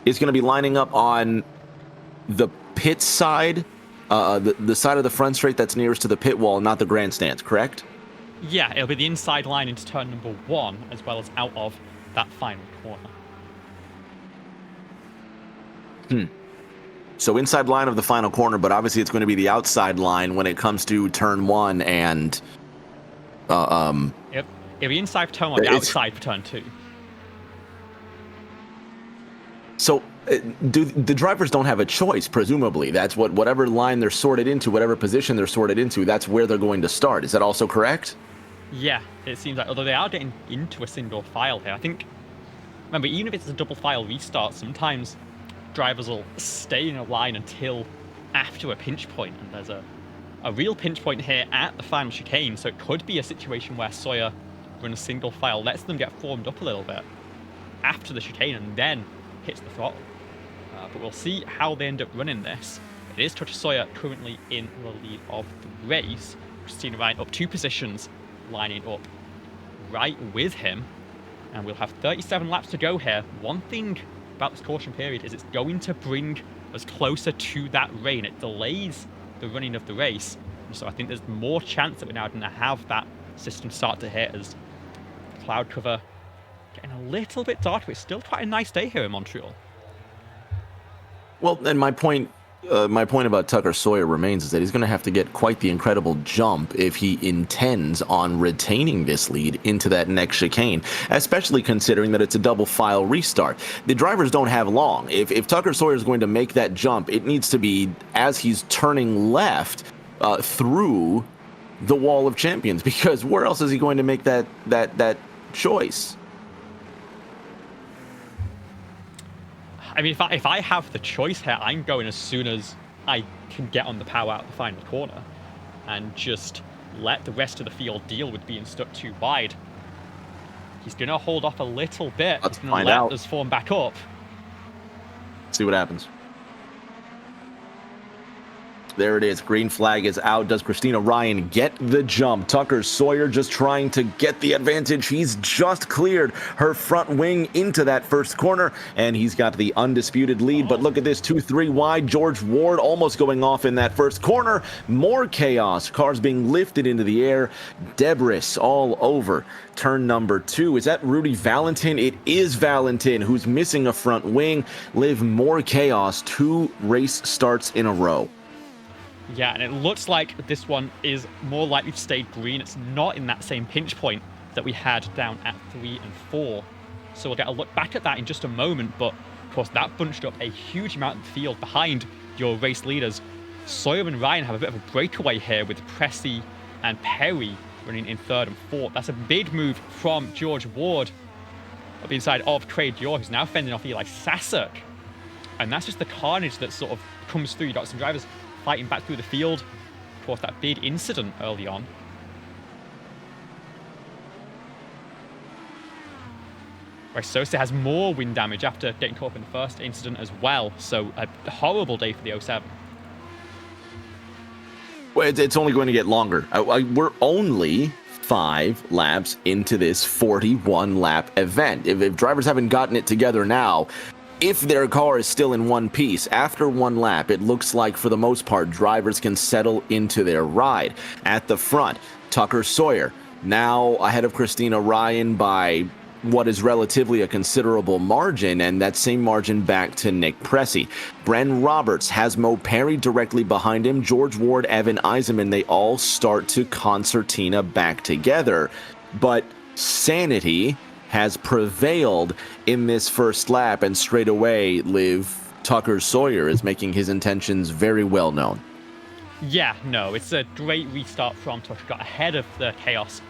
is going to be lining up on the pit side, the side of the front straight that's nearest to the pit wall, not the grandstands, correct? Yeah, it'll be the inside line into turn number 1, as well as out of that final corner. So inside line of the final corner, but obviously it's going to be the outside line when it comes to turn 1 and Yep. It'll be inside for turn 1, the outside for turn 2. So the drivers don't have a choice, presumably. That's whatever line they're sorted into, whatever position they're sorted into, that's where they're going to start. Is that also correct? Yeah, it seems like, although they are getting into a single file here, I think, remember, even if it's a double file restart, sometimes drivers will stay in a line until after a pinch point, and there's a real pinch point here at the final chicane, so it could be a situation where Sawyer runs a single file, lets them get formed up a little bit after the chicane, and then hits the throttle. But we'll see how they end up running this. It is Tucker Sawyer currently in the lead of the race. Christina Ryan up 2 positions, lining up right with him, and we'll have 37 laps to go here. One thing about this caution period is it's going to bring us closer to that rain. It delays the running of the race, and so I think there's more chance that we're now going to have that system start to hit as cloud cover getting a little bit dark, but it's still quite a nice day here in Montreal. Well, and my point about Tucker Sawyer remains is that he's going to have to get quite the incredible jump if he intends on retaining this lead into that next chicane, especially considering that it's a double file restart. The drivers don't have long. If Tucker Sawyer is going to make that jump, it needs to be as he's turning left through the wall of champions, because where else is he going to make that choice? I mean, if I have the choice here, I'm going as soon as I can get on the power out of the final corner and just let the rest of the field deal with being stuck too wide. He's going to hold off a little bit. Let's He's going to let us form back up. See what happens. There it is. Green flag is out. Does Christina Ryan get the jump? Tucker Sawyer just trying to get the advantage. He's just cleared her front wing into that first corner, and he's got the undisputed lead. But look at this, 2-3 wide. George Ward almost going off in that first corner. More chaos. Cars being lifted into the air. Debris all over turn number 2. Is that Rudy Valentin? It is Valentin, who's missing a front wing. Live more chaos. 2 race starts in a row. Yeah, and it looks like this one is more likely to stay green. It's not in that same pinch point that we had down at 3 and 4. So we'll get a look back at that in just a moment. But, of course, that bunched up a huge amount of the field behind your race leaders. Sawyer and Ryan have a bit of a breakaway here with Pressy and Perry running in 3rd and 4th. That's a big move from George Ward up the inside of Craig Dior, who's now fending off Eli Sasek. And that's just the carnage that sort of comes through. You got some drivers fighting back through the field. Of course, that big incident early on. Right, Sosa has more wind damage after getting caught up in the first incident as well. So a horrible day for the 07. Well, it's only going to get longer. We're only 5 laps into this 41 lap event. If drivers haven't gotten it together now, if their car is still in one piece, after one lap, it looks like for the most part, drivers can settle into their ride. At the front, Tucker Sawyer, now ahead of Christina Ryan by what is relatively a considerable margin, and that same margin back to Nick Pressey. Bren Roberts has Mo Perry directly behind him. George Ward, Evan Eisenman, they all start to concertina back together. But sanity has prevailed in this first lap, and straight away, Tucker Sawyer is making his intentions very well known. Yeah, no, it's a great restart from Tucker. Got ahead of the chaos,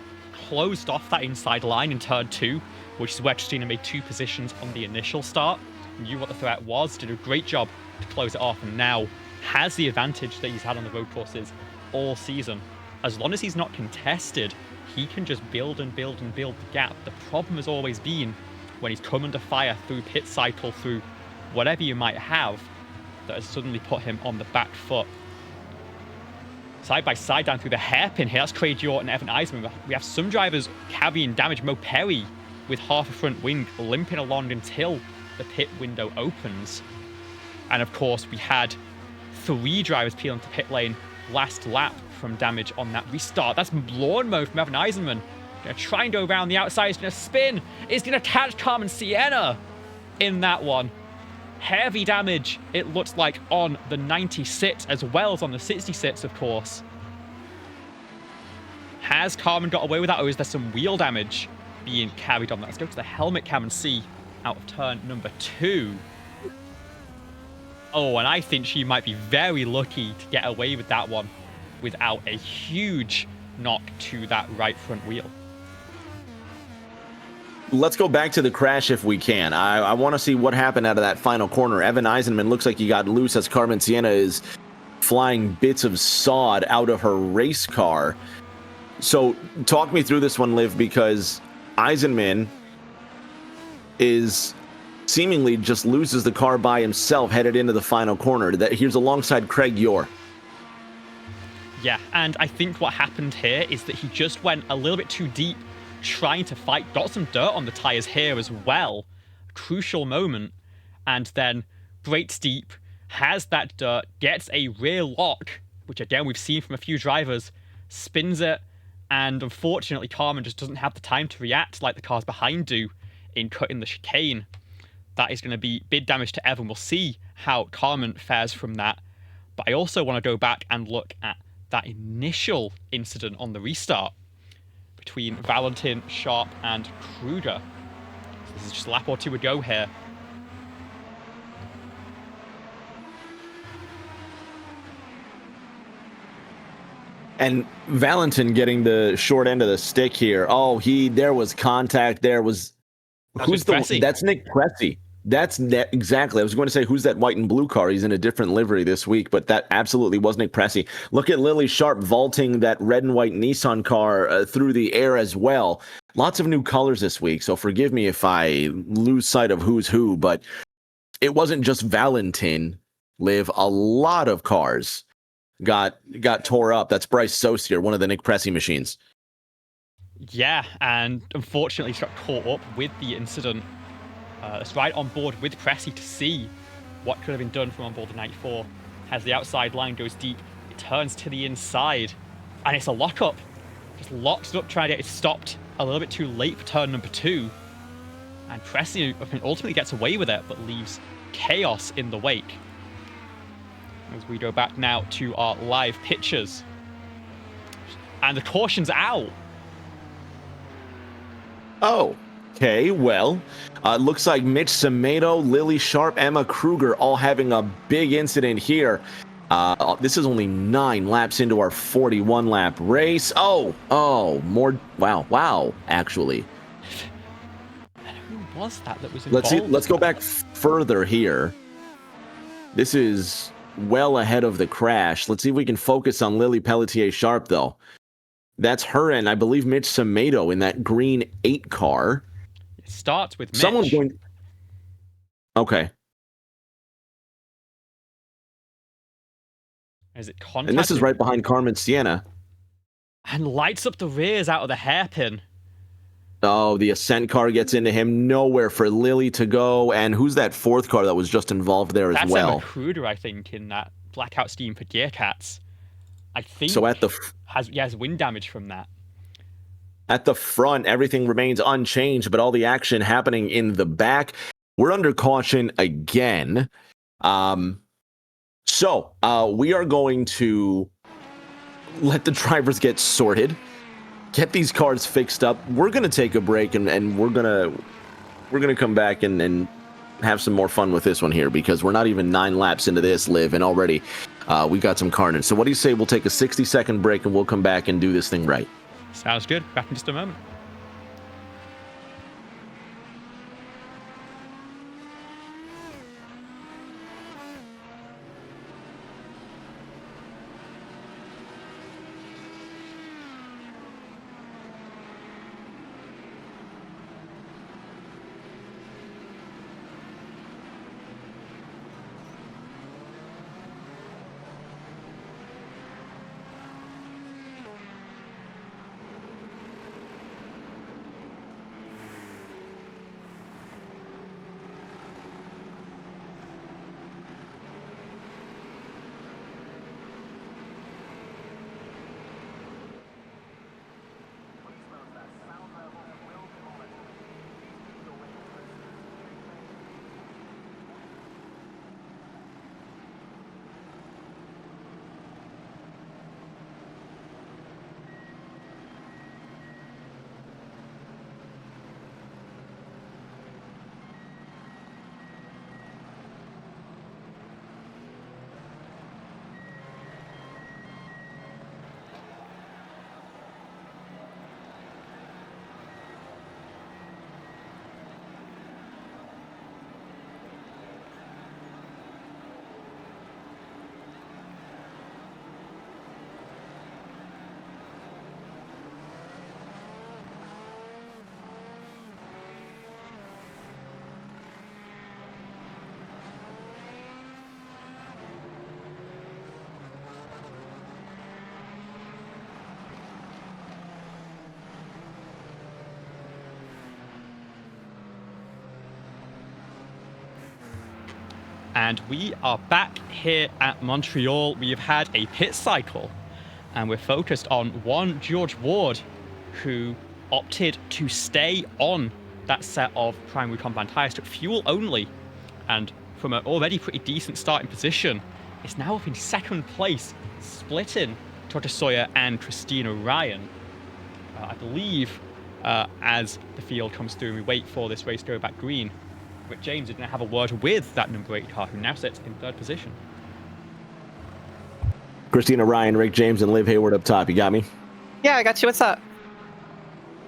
closed off that inside line in turn 2, which is where Christina made 2 positions on the initial start, knew what the threat was, did a great job to close it off, and now has the advantage that he's had on the road courses all season. As long as he's not contested, he can just build and build and build the gap. The problem has always been when he's come under fire through pit cycle, through whatever you might have, that has suddenly put him on the back foot. Side by side down through the hairpin here, that's Craig York and Evan Eisenman. We have some drivers carrying damage. Mo Perry with half a front wing limping along until the pit window opens. And of course, we had 3 drivers peeling to pit lane last lap from damage on that restart. That's lawn mode from Evan Eisenman. Gonna try and go around the outside. He's gonna spin. He's gonna catch Carmen Sienna in that one. Heavy damage, it looks like, on the 96 as well as on the 66, of course. Has Carmen got away with that, or is there some wheel damage being carried on that? Let's go to the helmet cam and see out of turn number 2. Oh, and I think she might be very lucky to get away with that one without a huge knock to that right front wheel. Let's go back to the crash if we can. I want to see what happened out of that final corner. Evan Eisenman looks like he got loose as Carmen Sienna is flying bits of sod out of her race car. So talk me through this one, Liv, because Eisenman is seemingly just loses the car by himself headed into the final corner. Here's alongside Craig York. Yeah, and I think what happened here is that he just went a little bit too deep trying to fight, got some dirt on the tires here as well. Crucial moment. And then brakes deep, has that dirt, gets a rear lock, which again we've seen from a few drivers, spins it, and unfortunately Carmen just doesn't have the time to react like the cars behind do in cutting the chicane. That is going to be big damage to Evan. We'll see how Carmen fares from that. But I also want to go back and look at that initial incident on the restart between Valentin, Sharp, and Kruger. So this is just a lap or 2 ago here. And Valentin getting the short end of the stick here. Oh, there was contact. That's Nick Pressey. Exactly. I was going to say, who's that white and blue car? He's in a different livery this week, but that absolutely was Nick Pressey. Look at Lily Sharp vaulting that red and white Nissan car through the air as well. Lots of new colors this week, so forgive me if I lose sight of who's who, but it wasn't just Valentin, Liv. A lot of cars got tore up. That's Bryce Saucier, one of the Nick Pressey machines. Yeah, and unfortunately got caught up with the incident. It's right on board with Pressey to see what could have been done from on board the 94. As the outside line goes deep, it turns to the inside, and it's a lockup. Just locks it up, trying to get it stopped a little bit too late for turn number 2. And Pressey ultimately gets away with it, but leaves chaos in the wake. As we go back now to our live pictures. And the caution's out. Oh, okay, well, looks like Mitch Semedo, Lily Sharp, Emma Kruger all having a big incident here. This is only 9 laps into our 41-lap race. Oh, more, wow, actually. Who was that was involved? Let's go back further here. This is well ahead of the crash. Let's see if we can focus on Lily Pelletier Sharp, though. That's her and I believe Mitch Semedo in that green 8 car. It starts with Mitch. Someone's going. Okay. Is it contact? And this is right behind Carmen Sienna. And lights up the rears out of the hairpin. Oh, the ascent car gets into him. Nowhere for Lily to go. And who's that fourth car that was just involved there as well? That's a Macruder, I think, in that blackout steam for Gear Cats. I think so at the has wind damage from that. At the front, everything remains unchanged, but all the action happening in the back. We're under caution again. So we are going to let the drivers get sorted, get these cars fixed up. We're going to take a break, and we're going to come back and have some more fun with this one here, because we're not even 9 laps into this, Liv, and already we got some carnage. So what do you say we'll take a 60-second break, and we'll come back and do this thing right? Sounds good. Back in just a moment. And we are back here at Montreal. We have had a pit cycle, and we're focused on one George Ward, who opted to stay on that set of primary compound tires, took fuel only, and from an already pretty decent starting position, is now up in second place, splitting Toto Sawyer and Christina Ryan. I believe as the field comes through and we wait for this race to go back green, Rick James is going to have a word with that number 8 car, who now sits in third position. Christina Ryan, Rick James, and Liv Hayward up top. You got me? Yeah, I got you. What's up?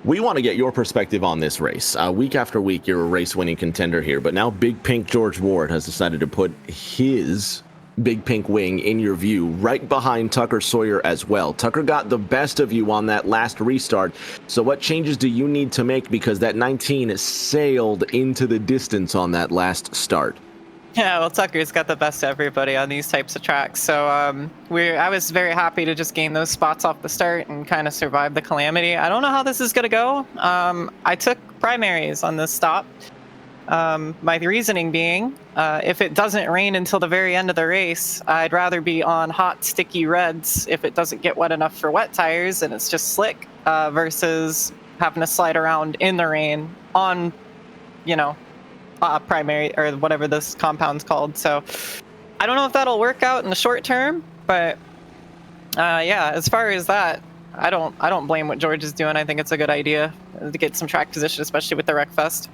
We want to get your perspective on this race. Week after week, you're a race-winning contender here, but now Big Pink George Ward has decided to put his Big Pink wing in your view, right behind Tucker Sawyer as well. Tucker got the best of you on that last restart. So what changes do you need to make, because that 19 sailed into the distance on that last start? Yeah, well, Tucker's got the best of everybody on these types of tracks. So I was very happy to just gain those spots off the start and kind of survive the calamity. I don't know how this is going to go. I took primaries on this stop. My reasoning being, if it doesn't rain until the very end of the race, I'd rather be on hot, sticky reds if it doesn't get wet enough for wet tires and it's just slick, versus having to slide around in the rain on, primary or whatever this compound's called. So I don't know if that'll work out in the short term, but yeah, as far as that, I don't blame what George is doing. I think it's a good idea to get some track position, especially with the Wreckfest.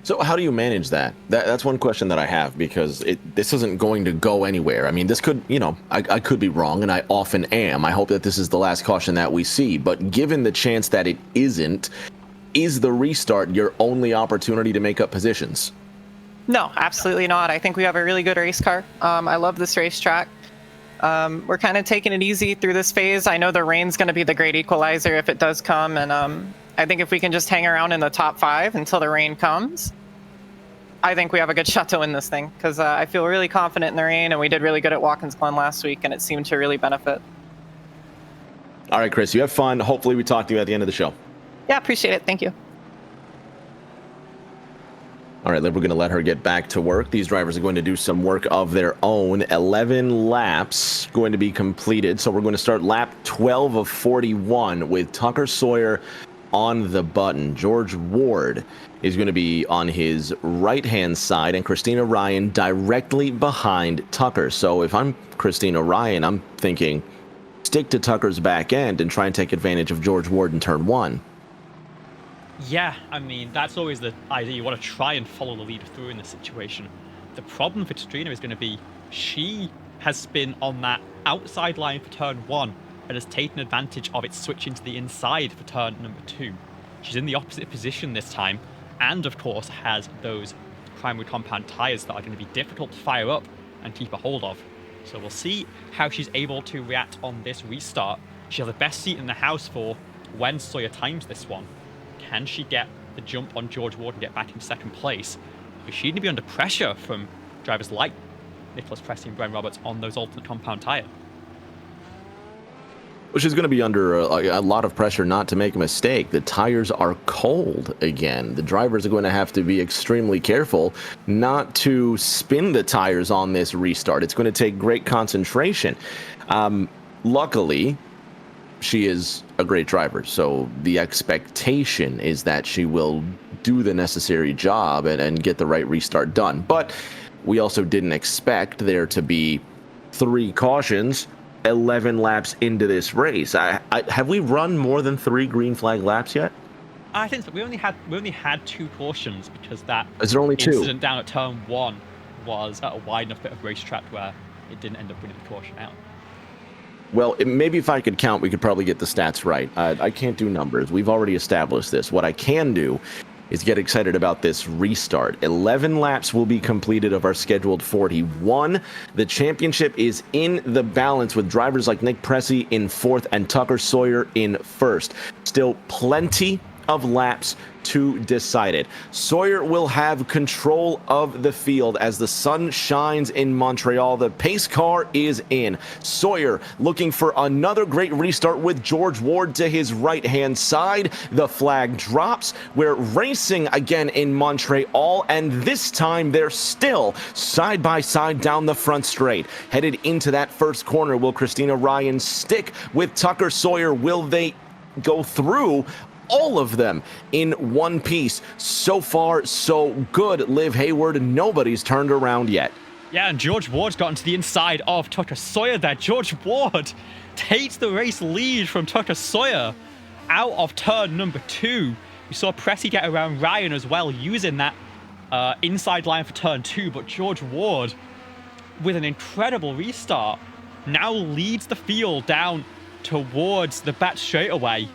So how do you manage that? That's one question that I have, because this isn't going to go anywhere. I mean, this could, I could be wrong, and I often am. I hope that this is the last caution that we see. But given the chance that it isn't, is the restart your only opportunity to make up positions? No, absolutely not. I think we have a really good race car. I love this racetrack. We're kind of taking it easy through this phase. I know the rain's going to be the great equalizer if it does come, and I think if we can just hang around in the top 5 until the rain comes, I think we have a good shot to win this thing, because I feel really confident in the rain, and we did really good at Watkins Glen last week, and it seemed to really benefit. All right, Chris, you have fun. Hopefully we talk to you at the end of the show. Yeah, appreciate it. Thank you. All right, Liv, we're going to let her get back to work. These drivers are going to do some work of their own. 11 laps going to be completed. So we're going to start lap 12 of 41 with Tucker Sawyer on the button. George Ward is going to be on his right-hand side, and Christina Ryan directly behind Tucker. So if I'm Christina Ryan, I'm thinking stick to Tucker's back end and try and take advantage of George Ward in turn 1. Yeah, I mean, that's always the idea. You want to try and follow the leader through in this situation. The problem for Trina is going to be she has been on that outside line for turn 1 and has taken advantage of it switching to the inside for turn number 2. She's in the opposite position this time, and of course has those primary compound tires that are going to be difficult to fire up and keep a hold of. So we'll see how she's able to react on this restart. She has the best seat in the house for when Sawyer times this one. Can she get the jump on George Ward and get back in second place? Is she going to be under pressure from drivers like Nicholas Pressy and Brian Roberts on those alternate compound tire? Well, she's going to be under a lot of pressure not to make a mistake. The tires are cold again. The drivers are going to have to be extremely careful not to spin the tires on this restart. It's going to take great concentration. Luckily, she is a great driver, so the expectation is that she will do the necessary job and get the right restart done. But we also didn't expect there to be 3 cautions 11 laps into this race. Have we run more than 3 green flag laps yet? I think so. We only had 2 cautions because that Is there only 2? incident down at turn 1 was at a wide enough bit of racetrack where it didn't end up bringing the caution out. Well, maybe if I could count, we could probably get the stats right. I can't do numbers. We've already established this. What I can do is get excited about this restart. 11 laps will be completed of our scheduled 41. The championship is in the balance with drivers like Nick Pressy in 4th and Tucker Sawyer in 1st. Still plenty of laps to decide it. Sawyer will have control of the field as the sun shines in Montreal. The pace car is in. Sawyer looking for another great restart with George Ward to his right-hand side. The flag drops. We're racing again in Montreal, and this time they're still side by side down the front straight. Headed into that first corner, will Christina Ryan stick with Tucker Sawyer? Will they go through all of them in one piece? So far, so good. Liv Hayward, nobody's turned around yet. Yeah, and George Ward's gotten to the inside of Tucker Sawyer there. George Ward takes the race lead from Tucker Sawyer out of turn number 2. We saw Pressy get around Ryan as well, using that inside line for turn 2, but George Ward, with an incredible restart, now leads the field down towards the back straightaway.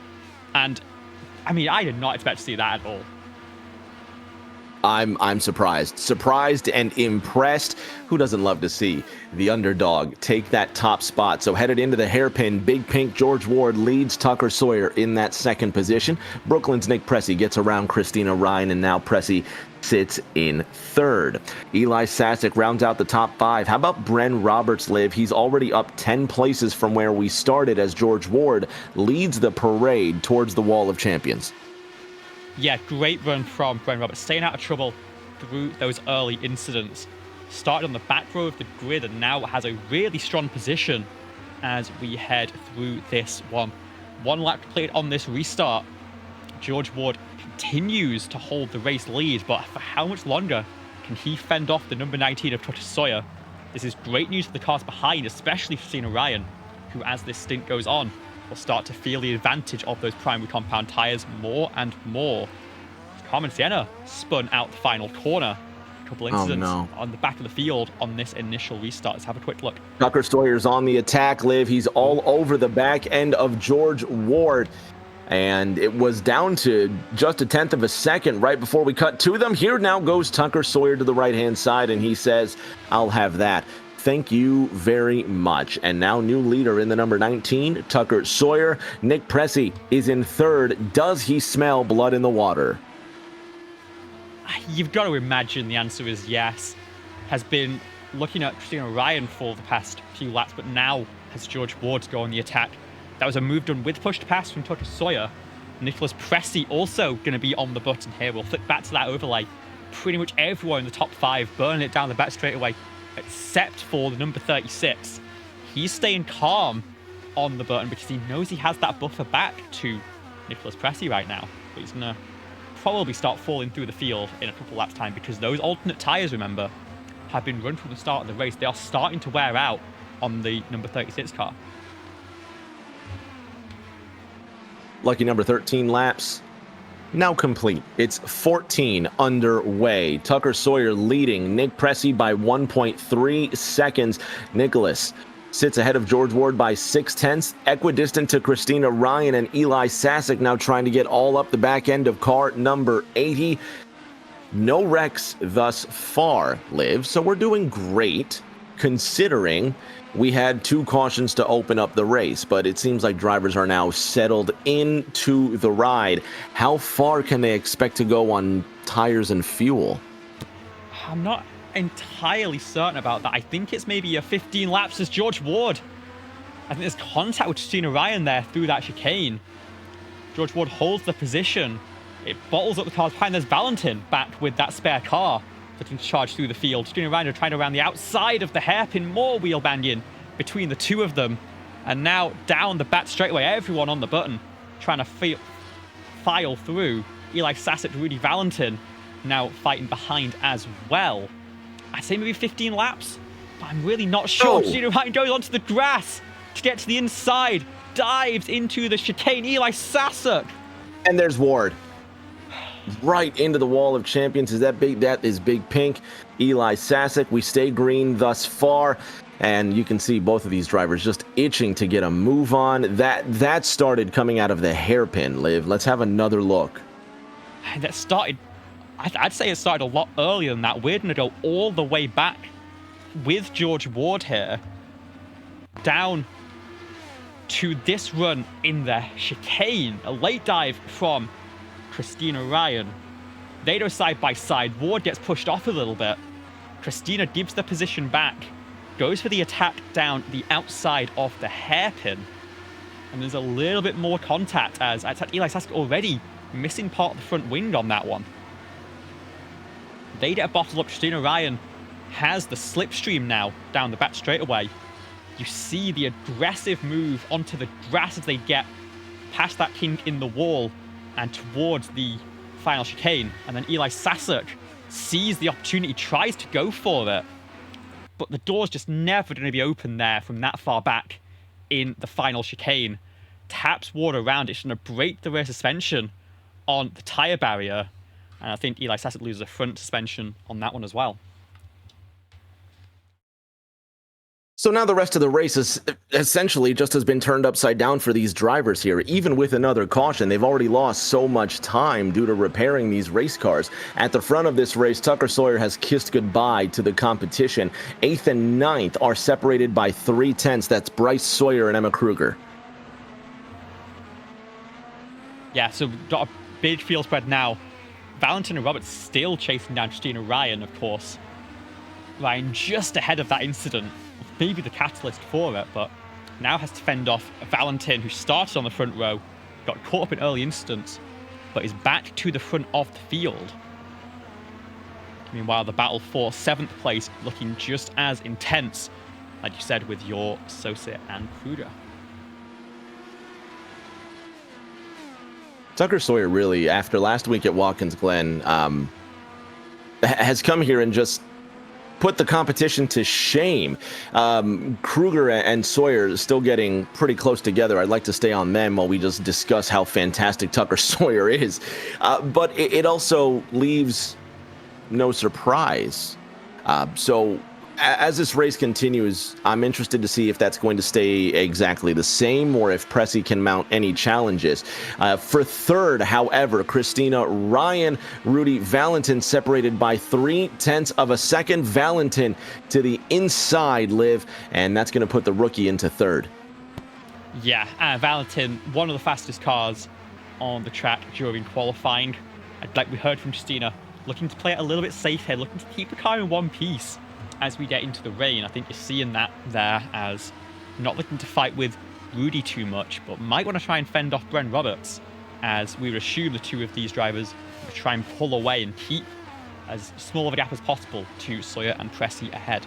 And I mean, I did not expect to see that at all. I'm surprised and impressed. Who doesn't love to see the underdog take that top spot? So headed into the hairpin, Big Pink George Ward leads Tucker Sawyer in that second position. Brooklyn's Nick Pressy gets around Christina Ryan, and now Pressy sits in 3rd. Eli Sasek rounds out the top 5. How about Bren Roberts, Liv? He's already up 10 places from where we started as George Ward leads the parade towards the Wall of Champions. Yeah, great run from Bren Roberts, staying out of trouble through those early incidents. Started on the back row of the grid and now has a really strong position as we head through this one. 1 lap completed on this restart. George Ward continues to hold the race lead, but for how much longer can he fend off the number 19 of Tucker Sawyer? This is great news for the cars behind, especially for Christina Ryan, who, as this stint goes on, will start to feel the advantage of those primary compound tires more and more. Carmen Sienna spun out the final corner. A couple incidents on the back of the field on this initial restart. Let's have a quick look. Tucker Sawyer's on the attack, Liv. He's all over the back end of George Ward. And it was down to just 1/10 of a second right before we cut to them. Here now goes Tucker Sawyer to the right-hand side, and he says, I'll have that. Thank you very much. And now new leader in the number 19, Tucker Sawyer. Nick Pressy is in 3rd. Does he smell blood in the water? You've got to imagine the answer is yes. Has been looking at Christina Ryan for the past few laps, but now has George Ward to go on the attack. That was a move done with push to pass from Tucker Sawyer. Nicholas Pressey also going to be on the button here. We'll flick back to that overlay. Pretty much everyone in the top 5 burning it down the back straight away, except for the number 36. He's staying calm on the button because he knows he has that buffer back to Nicholas Pressey right now. But he's going to probably start falling through the field in a couple laps time because those alternate tyres, remember, have been run from the start of the race. They are starting to wear out on the number 36 car. Lucky number 13 laps now complete. It's 14 underway. Tucker Sawyer leading Nick Pressey by 1.3 seconds. Nicholas sits ahead of George Ward by 0.6, equidistant to Christina Ryan and Eli Sasek, now trying to get all up the back end of car number 80. No wrecks thus far, Liv, so we're doing great considering we had 2 cautions to open up the race, but it seems like drivers are now settled into the ride. How far can they expect to go on tires and fuel? I'm not entirely certain about that. I think it's maybe a 15 laps as George Ward. I think there's contact with Christina Ryan there through that chicane. George Ward holds the position. It bottles up the cars behind. There's Valentin back with that spare car looking to charge through the field. Christina Ryan trying to round the outside of the hairpin. More wheel banging between the two of them. And now down the back straightaway, everyone on the button trying to file through. Eli Sasek, Rudy Valentin now fighting behind as well. I'd say maybe 15 laps, but I'm really not sure. Christina Ryan goes onto the grass to get to the inside, dives into the chicane. Eli Sasek. And there's Ward. Right into the wall of champions. Is that big? That is Big Pink. Eli Sasek. We stay green thus far. And you can see both of these drivers just itching to get a move on. That started coming out of the hairpin, Liv. Let's have another look. And that started, I'd say it started a lot earlier than that. We're going to go all the way back with George Ward here, down to this run in the chicane. A late dive from Christina Ryan. They go side by side. Ward gets pushed off a little bit. Christina gives the position back, goes for the attack down the outside of the hairpin. And there's a little bit more contact as Eli Sasek already missing part of the front wing on that one. They get a bottle up. Christina Ryan has the slipstream now down the back straightaway. You see the aggressive move onto the grass as they get past that kink in the wall and towards the final chicane. And then Eli Sasek sees the opportunity, tries to go for it, but the door's just never going to be open there from that far back in the final chicane. Taps Ward around. It's going to break the rear suspension on the tyre barrier. And I think Eli Sasek loses a front suspension on that one as well. So now the rest of the race is essentially just has been turned upside down for these drivers here. Even with another caution, they've already lost so much time due to repairing these race cars. At the front of this race, Tucker Sawyer has kissed goodbye to the competition. 8th and 9th are separated by 0.3. That's Bryce Sawyer and Emma Kruger. Yeah, so we've got a big field spread now. Valentin and Roberts still chasing down Christina Ryan, of course. Ryan just ahead of that incident. Maybe the catalyst for it, but now has to fend off Valentin, who started on the front row, got caught up in early instance, but is back to the front of the field. Meanwhile, the battle for 7th place looking just as intense, like you said, with your Sosa and Kruger. Tucker Sawyer really, after last week at Watkins Glen, has come here and just put the competition to shame. Kruger and Sawyer still getting pretty close together. I'd like to stay on them while we just discuss how fantastic Tucker Sawyer is. But it also leaves no surprise. So as this race continues, I'm interested to see if that's going to stay exactly the same or if Pressey can mount any challenges. For 3rd, however, Christina Ryan, Rudy Valentin separated by 0.3 seconds. Valentin to the inside, Liv, and that's going to put the rookie into 3rd. Yeah, Valentin, one of the fastest cars on the track during qualifying. Like we heard from Christina, looking to play it a little bit safe here, looking to keep the car in one piece as we get into the rain. I think you're seeing that there as not looking to fight with Rudy too much, but might want to try and fend off Bren Roberts, as we would assume the two of these drivers would try and pull away and keep as small of a gap as possible to Sawyer and Pressy ahead.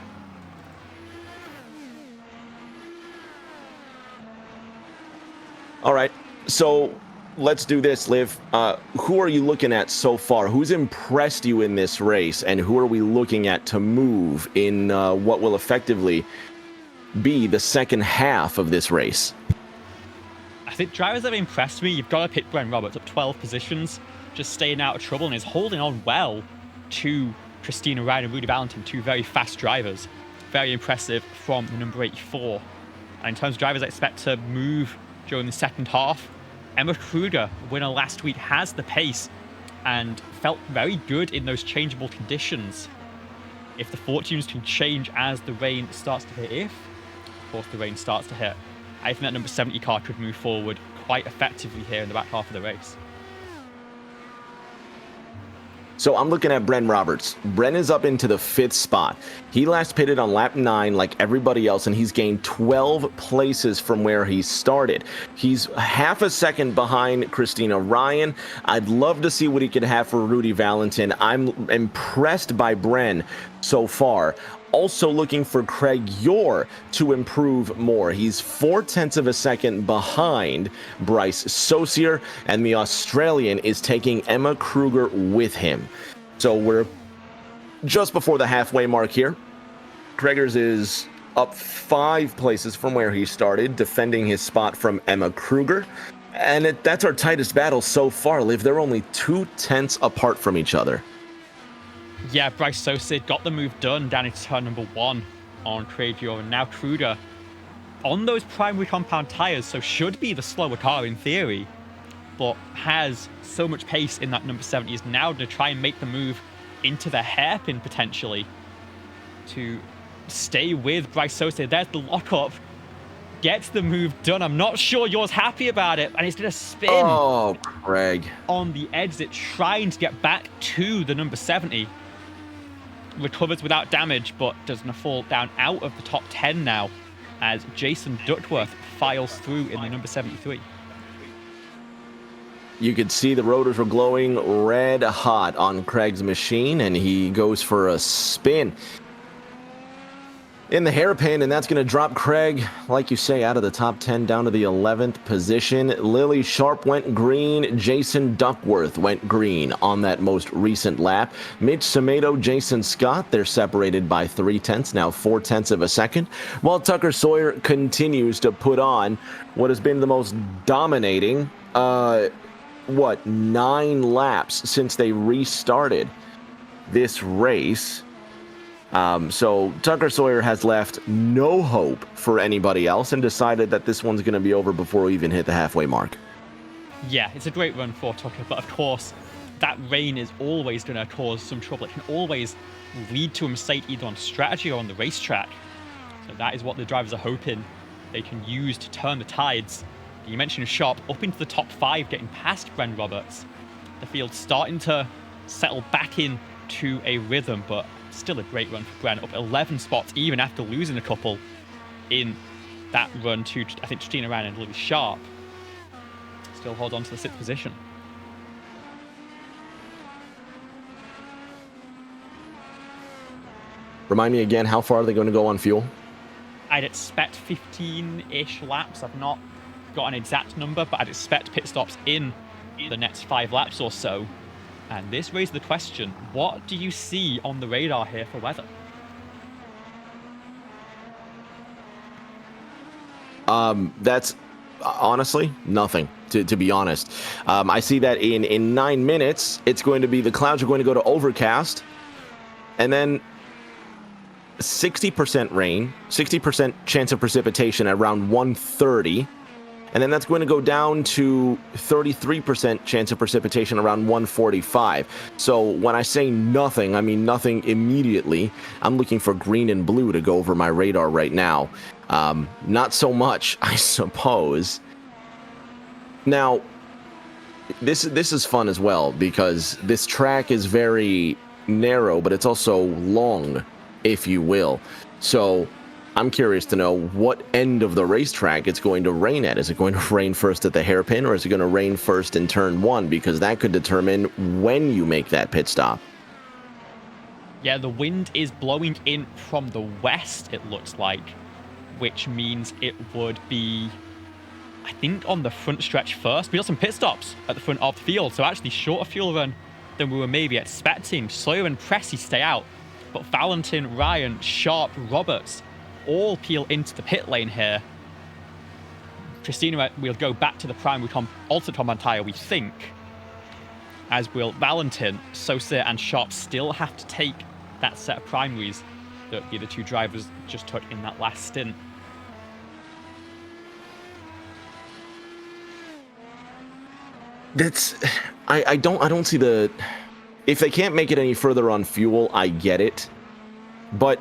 All right, so let's do this, Liv. Who are you looking at so far? Who's impressed you in this race, and who are we looking at to move in what will effectively be the second half of this race? I think drivers that have impressed me, you've got to pick Bren Roberts up 12 positions, just staying out of trouble, and is holding on well to Christina Ryan and Rudy Valentin, two very fast drivers. Very impressive from the number 84. And in terms of drivers I expect to move during the second half, Emma Kruger, winner last week, has the pace and felt very good in those changeable conditions. If the fortunes can change as the rain starts to hit, if, of course, the rain starts to hit, I think that number 70 car could move forward quite effectively here in the back half of the race. So I'm looking at Bren Roberts. Bren is up into the 5th spot. He last pitted on lap 9 like everybody else, and he's gained 12 places from where he started. He's half a second behind Christina Ryan. I'd love to see what he could have for Rudy Valentin. I'm impressed by Bren so far. Also looking for Craig Yor to improve more. He's 0.4 of a second behind Bryce Saucier, and the Australian is taking Emma Kruger with him. So we're just before the halfway mark here. Gregors is up 5 places from where he started, defending his spot from Emma Kruger. And that's our tightest battle so far, Liv. They're only 0.2 apart from each other. Yeah, Bryce Saucier got the move done down into turn number 1 on Craig Yor, and now Kruger on those primary compound tyres, so should be the slower car in theory, but has so much pace in that number 70 is now to try and make the move into the hairpin potentially to stay with Bryce Saucier. There's the lockup, gets the move done. I'm not sure Yor's happy about it, and he's going to spin. Oh, Craig. On the exit, trying to get back to the number 70. Recovers without damage, but doesn't fall down out of the top 10 now as Jason Duckworth files through in the number 73. You could see the rotors were glowing red hot on Craig's machine, and he goes for a spin in the hairpin, and that's going to drop Craig, like you say, out of the top 10 down to the 11th position. Lily Sharp went green. Jason Duckworth went green on that most recent lap. Mitch Samedo, Jason Scott, they're separated by 0.3, now 0.4 of a second, while Tucker Sawyer continues to put on what has been the most dominating, 9 laps since they restarted this race. So Tucker Sawyer has left no hope for anybody else and decided that this one's going to be over before we even hit the halfway mark. Yeah, it's a great run for Tucker, but of course, that rain is always going to cause some trouble. It can always lead to a mistake either on strategy or on the racetrack. So that is what the drivers are hoping they can use to turn the tides. You mentioned Sharp up into the top 5, getting past Bren Roberts. The field's starting to settle back in to a rhythm, but still a great run for Bren, up 11 spots even after losing a couple in that run to, I think, Christina Ryan and Lily Sharp. Still holds on to the 6th position. Remind me again, how far are they going to go on fuel? I'd expect 15-ish laps. I've not got an exact number, but I'd expect pit stops in the next 5 laps or so. And this raises the question, what do you see on the radar here for weather? That's honestly nothing, to be honest. I see that in 9 minutes, it's going to be, the clouds are going to go to overcast, and then 60% rain, 60% chance of precipitation at around 1:30. And then that's going to go down to 33% chance of precipitation around 1:45. So when I say nothing, I mean nothing immediately. I'm looking for green and blue to go over my radar right now. Not so much, I suppose. Now, this is fun as well, because this track is very narrow, but it's also long, if you will. So I'm curious to know what end of the racetrack it's going to rain at. Is it going to rain first at the hairpin, or is it going to rain first in turn 1? Because that could determine when you make that pit stop. Yeah, the wind is blowing in from the west, it looks like, which means it would be, I think, on the front stretch first. We got some pit stops at the front of the field, so actually shorter fuel run than we were maybe expecting. Sawyer and Pressy stay out, but Valentin, Ryan, Sharp, Roberts all peel into the pit lane here. Christina will go back to the primary alternate Commentator, we think, as will Valentin. Sosa and Sharp still have to take that set of primaries that the other two drivers just took in that last stint. I don't see the, if they can't make it any further on fuel, I get it, but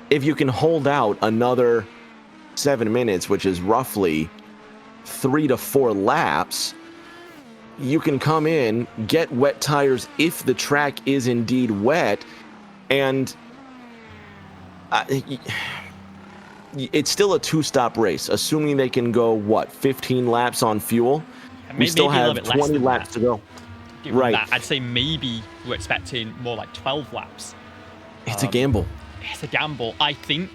if you can hold out another 7 minutes, which is roughly 3 to 4 laps, you can come in, get wet tires if the track is indeed wet, and it's still a 2-stop race, assuming they can go, what, 15 laps on fuel? We still have 20 laps to go. Right. I'd say maybe we're expecting more like 12 laps. It's a gamble. It's a gamble. I think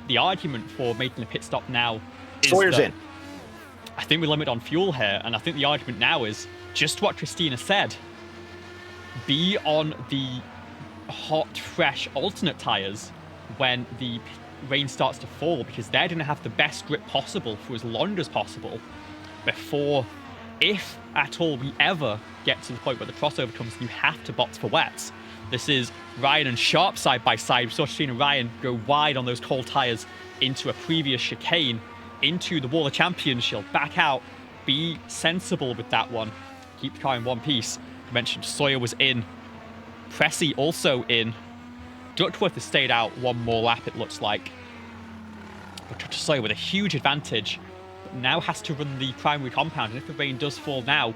the argument for making a pit stop now is Sawyer's that in. I think we limit on fuel here, and I think the argument now is just what Christina said. Be on the hot, fresh alternate tires when the rain starts to fall, because they're going to have the best grip possible for as long as possible before, if at all we ever get to the point where the crossover comes, you have to box for wets. This is Ryan and Sharp side by side. We saw Christina and Ryan go wide on those cold tires into a previous chicane, into the wall of champions. She'll back out, be sensible with that one, keep the car in one piece. I mentioned Sawyer was in, Pressy also in. Duckworth has stayed out one more lap, it looks like. But Sawyer with a huge advantage, but now has to run the primary compound, and if the rain does fall now,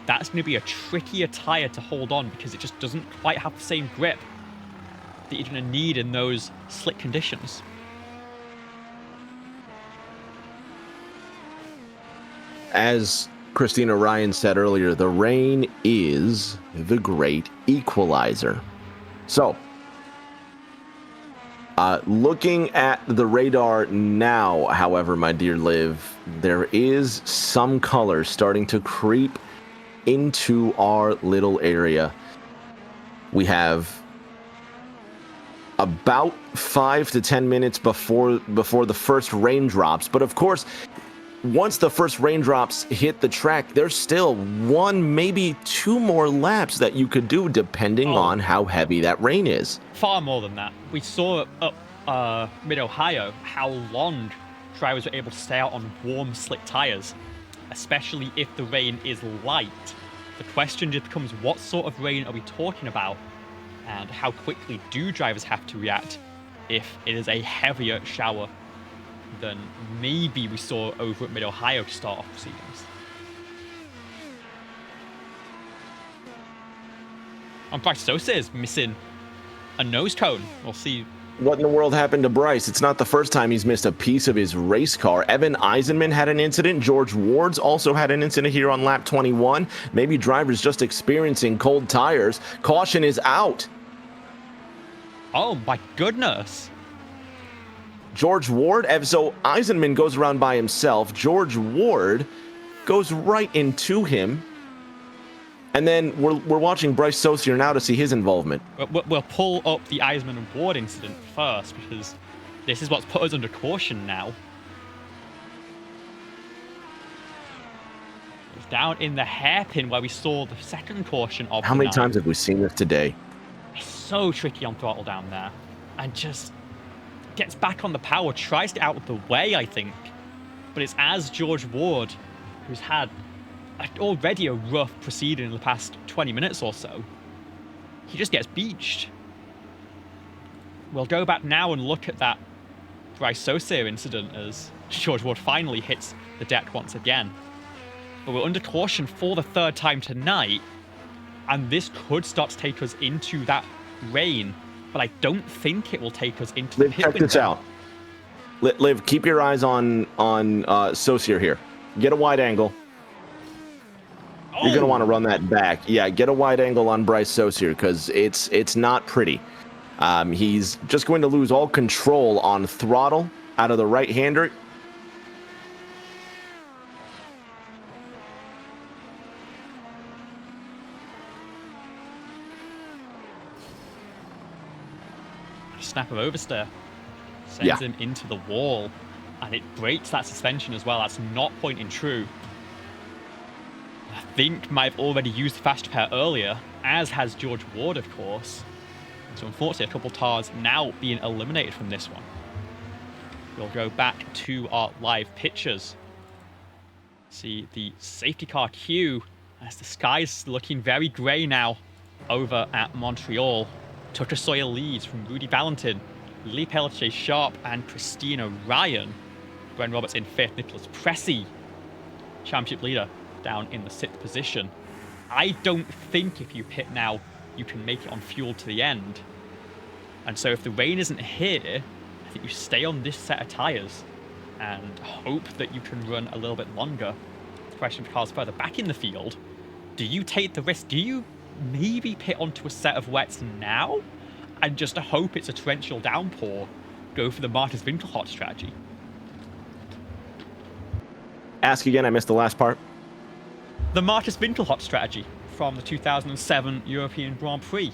that's going to be a trickier tyre to hold on, because it just doesn't quite have the same grip that you're going to need in those slick conditions. As Christina Ryan said earlier, the rain is the great equalizer. So, looking at the radar now, however, my dear Liv, there is some color starting to creep into our little area. We have about 5 to 10 minutes before the first raindrops, but of course, once the first raindrops hit the track, there's still 1, maybe 2 more laps that you could do, depending on how heavy that rain is. Far more than that. We saw up mid-Ohio how long drivers were able to stay out on warm, slick tires, especially if the rain is light. The question just becomes, what sort of rain are we talking about, and how quickly do drivers have to react if it is a heavier shower than maybe we saw over at mid-Ohio to start off proceedings. And Bryce Sosa is missing a nose cone. We'll see. What in the world happened to Bryce? It's not the first time he's missed a piece of his race car. Evan Eisenman had an incident. George Ward's also had an incident here on lap 21. Maybe drivers just experiencing cold tires. Caution is out. Oh my goodness. George Ward, so Eisenman goes around by himself. George Ward goes right into him. And then we're watching Bryce Sosa now to see his involvement. We'll pull up the Eisenman and Ward incident first, because this is what's put us under caution now. It's down in the hairpin where we saw the second caution of How many times have we seen this today? It's so tricky on throttle down there. And just gets back on the power, tries to get out of the way, I think. But it's as George Ward, who's had already a rough proceeding in the past 20 minutes or so, he just gets beached. We'll go back now and look at that Bryce Sosa incident as George Ward finally hits the deck once again. But we're under caution for the 3rd time tonight, and this could start to take us into that rain, but I don't think it will take us into the pit Check this out. Liv, keep your eyes on Saucier here. Get a wide angle. You're going to want to run that back. Yeah, get a wide angle on Bryce Saucier because it's not pretty. He's just going to lose all control on throttle out of the right-hander. Snap of oversteer sends him into the wall, and it breaks that suspension as well. That's not pointing true. I think might have already used the fast repair earlier, as has George Ward, of course. And so unfortunately, a couple tires now being eliminated from this one. We'll go back to our live pictures. See the safety car queue as the sky's looking very grey now over at Montreal. Tucker Sawyer leads from Rudy Valentin, Lee Pelletier Sharp, and Christina Ryan. Gwen Roberts in 5th, Nicholas Pressy, championship leader, down in the 6th position. I don't think if you pit now, you can make it on fuel to the end. And so if the rain isn't here, I think you stay on this set of tyres and hope that you can run a little bit longer. The question of cars further back in the field, do you take the risk? Do you maybe pit onto a set of wets now and just hope it's a torrential downpour, go for the Martis Winkelhock strategy? Ask again, I missed the last part. The Martis Winkelhock strategy from the 2007 European Grand Prix.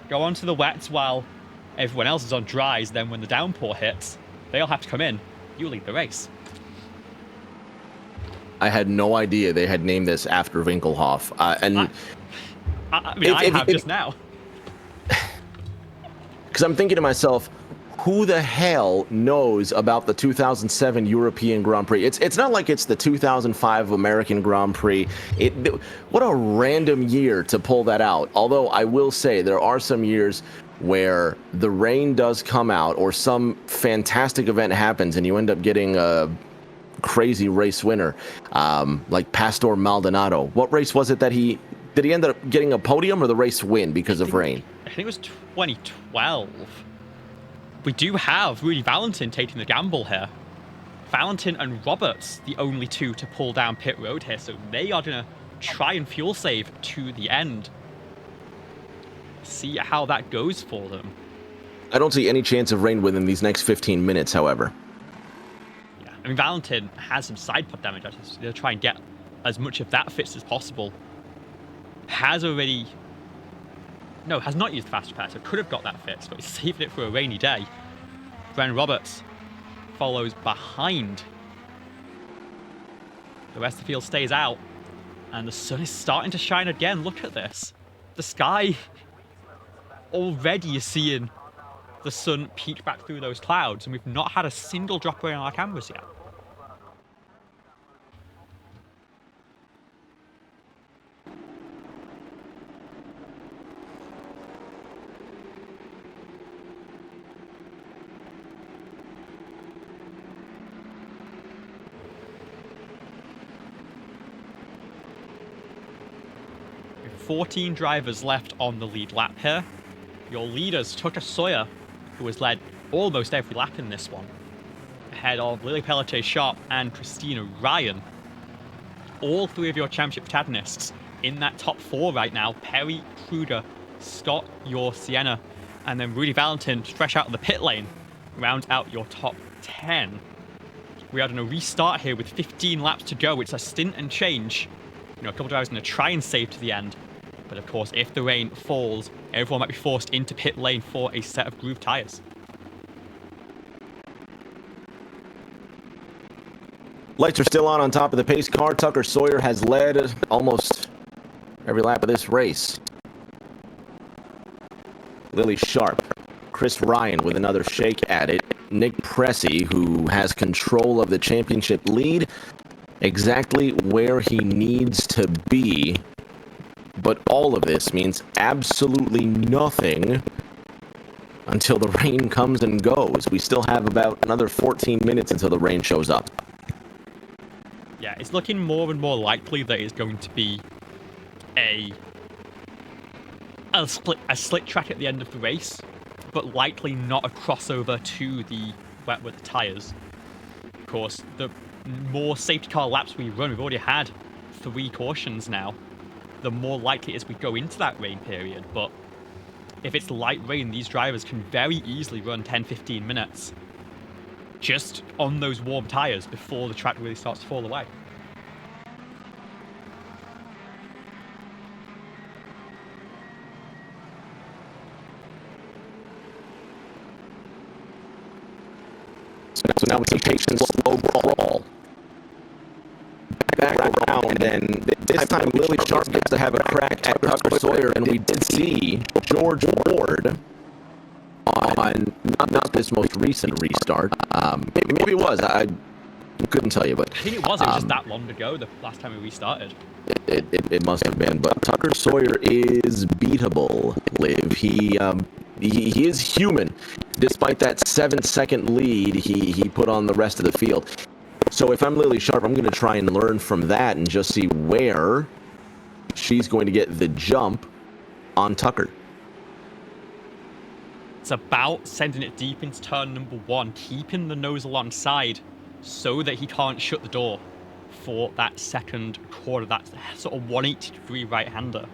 Go onto the wets while everyone else is on dries, then when the downpour hits, they all have to come in. You lead the race. I had no idea they had named this after Winkelhoff. I have just now. Because I'm thinking to myself, who the hell knows about the 2007 European Grand Prix? It's not like it's the 2005 American Grand Prix. What a random year to pull that out. Although I will say there are some years where the rain does come out or some fantastic event happens and you end up getting a crazy race winner, like Pastor Maldonado. What race was it that did he end up getting a podium or the race win because of rain? I think it was 2012. We do have Rudy Valentin taking the gamble here. Valentin and Roberts, the only two to pull down pit road here, so they are going to try and fuel save to the end. See how that goes for them. I don't see any chance of rain within these next 15 minutes, however. Yeah, I mean, Valentin has some side pod damage. They'll try and get as much of that fixed as possible. Has not used the fast repair, so could have got that fixed, but he's saving it for a rainy day. Bren Roberts follows behind. The rest of the field stays out, and the sun is starting to shine again. Look at this. The sky already is seeing the sun peek back through those clouds, and we've not had a single drop away on our cameras yet. With 14 drivers left on the lead lap here. Your leaders, Tucker Sawyer, who has led almost every lap in this one, ahead of Lily Pelletier Sharp and Christina Ryan. All three of your championship protagonists in that top 4 right now. Perry, Kruger, Scott, your Sienna, and then Rudy Valentin, fresh out of the pit lane, round out your top 10. We are going to restart here with 15 laps to go. It's a stint and change. A couple of drivers going to try and save to the end. But of course, if the rain falls, everyone might be forced into pit lane for a set of groove tyres. Lights are still on top of the pace car. Tucker Sawyer has led almost every lap of this race. Lily Sharp, Chris Ryan with another shake at it. Nick Pressy, who has control of the championship lead, exactly where he needs to be. But all of this means absolutely nothing until the rain comes and goes. We still have about another 14 minutes until the rain shows up. Yeah, it's looking more and more likely that it's going to be a slick track at the end of the race, but likely not a crossover to the wet were the tyres. Of course, the more safety car laps we run, we've already had 3 cautions now, the more likely it is we go into that rain period. But if it's light rain, these drivers can very easily run 10-15 minutes just on those warm tyres before the track really starts to fall away. So now it's a patient slow crawl. Back around, and this time Lily Sharp gets to have a crack at Tucker Sawyer, and we did see George Ward on not this most recent restart. Maybe it was. I couldn't tell you, but I think it was. It was just that long ago, the last time we restarted. It must have been. But Tucker Sawyer is beatable, Liv. He is human. Despite that 7-second lead, he put on the rest of the field. So if I'm Lily Sharp, I'm going to try and learn from that and just see where she's going to get the jump on Tucker. It's about sending it deep into turn number 1, keeping the nose alongside so that he can't shut the door for that second quarter, that sort of 180-degree right-hander.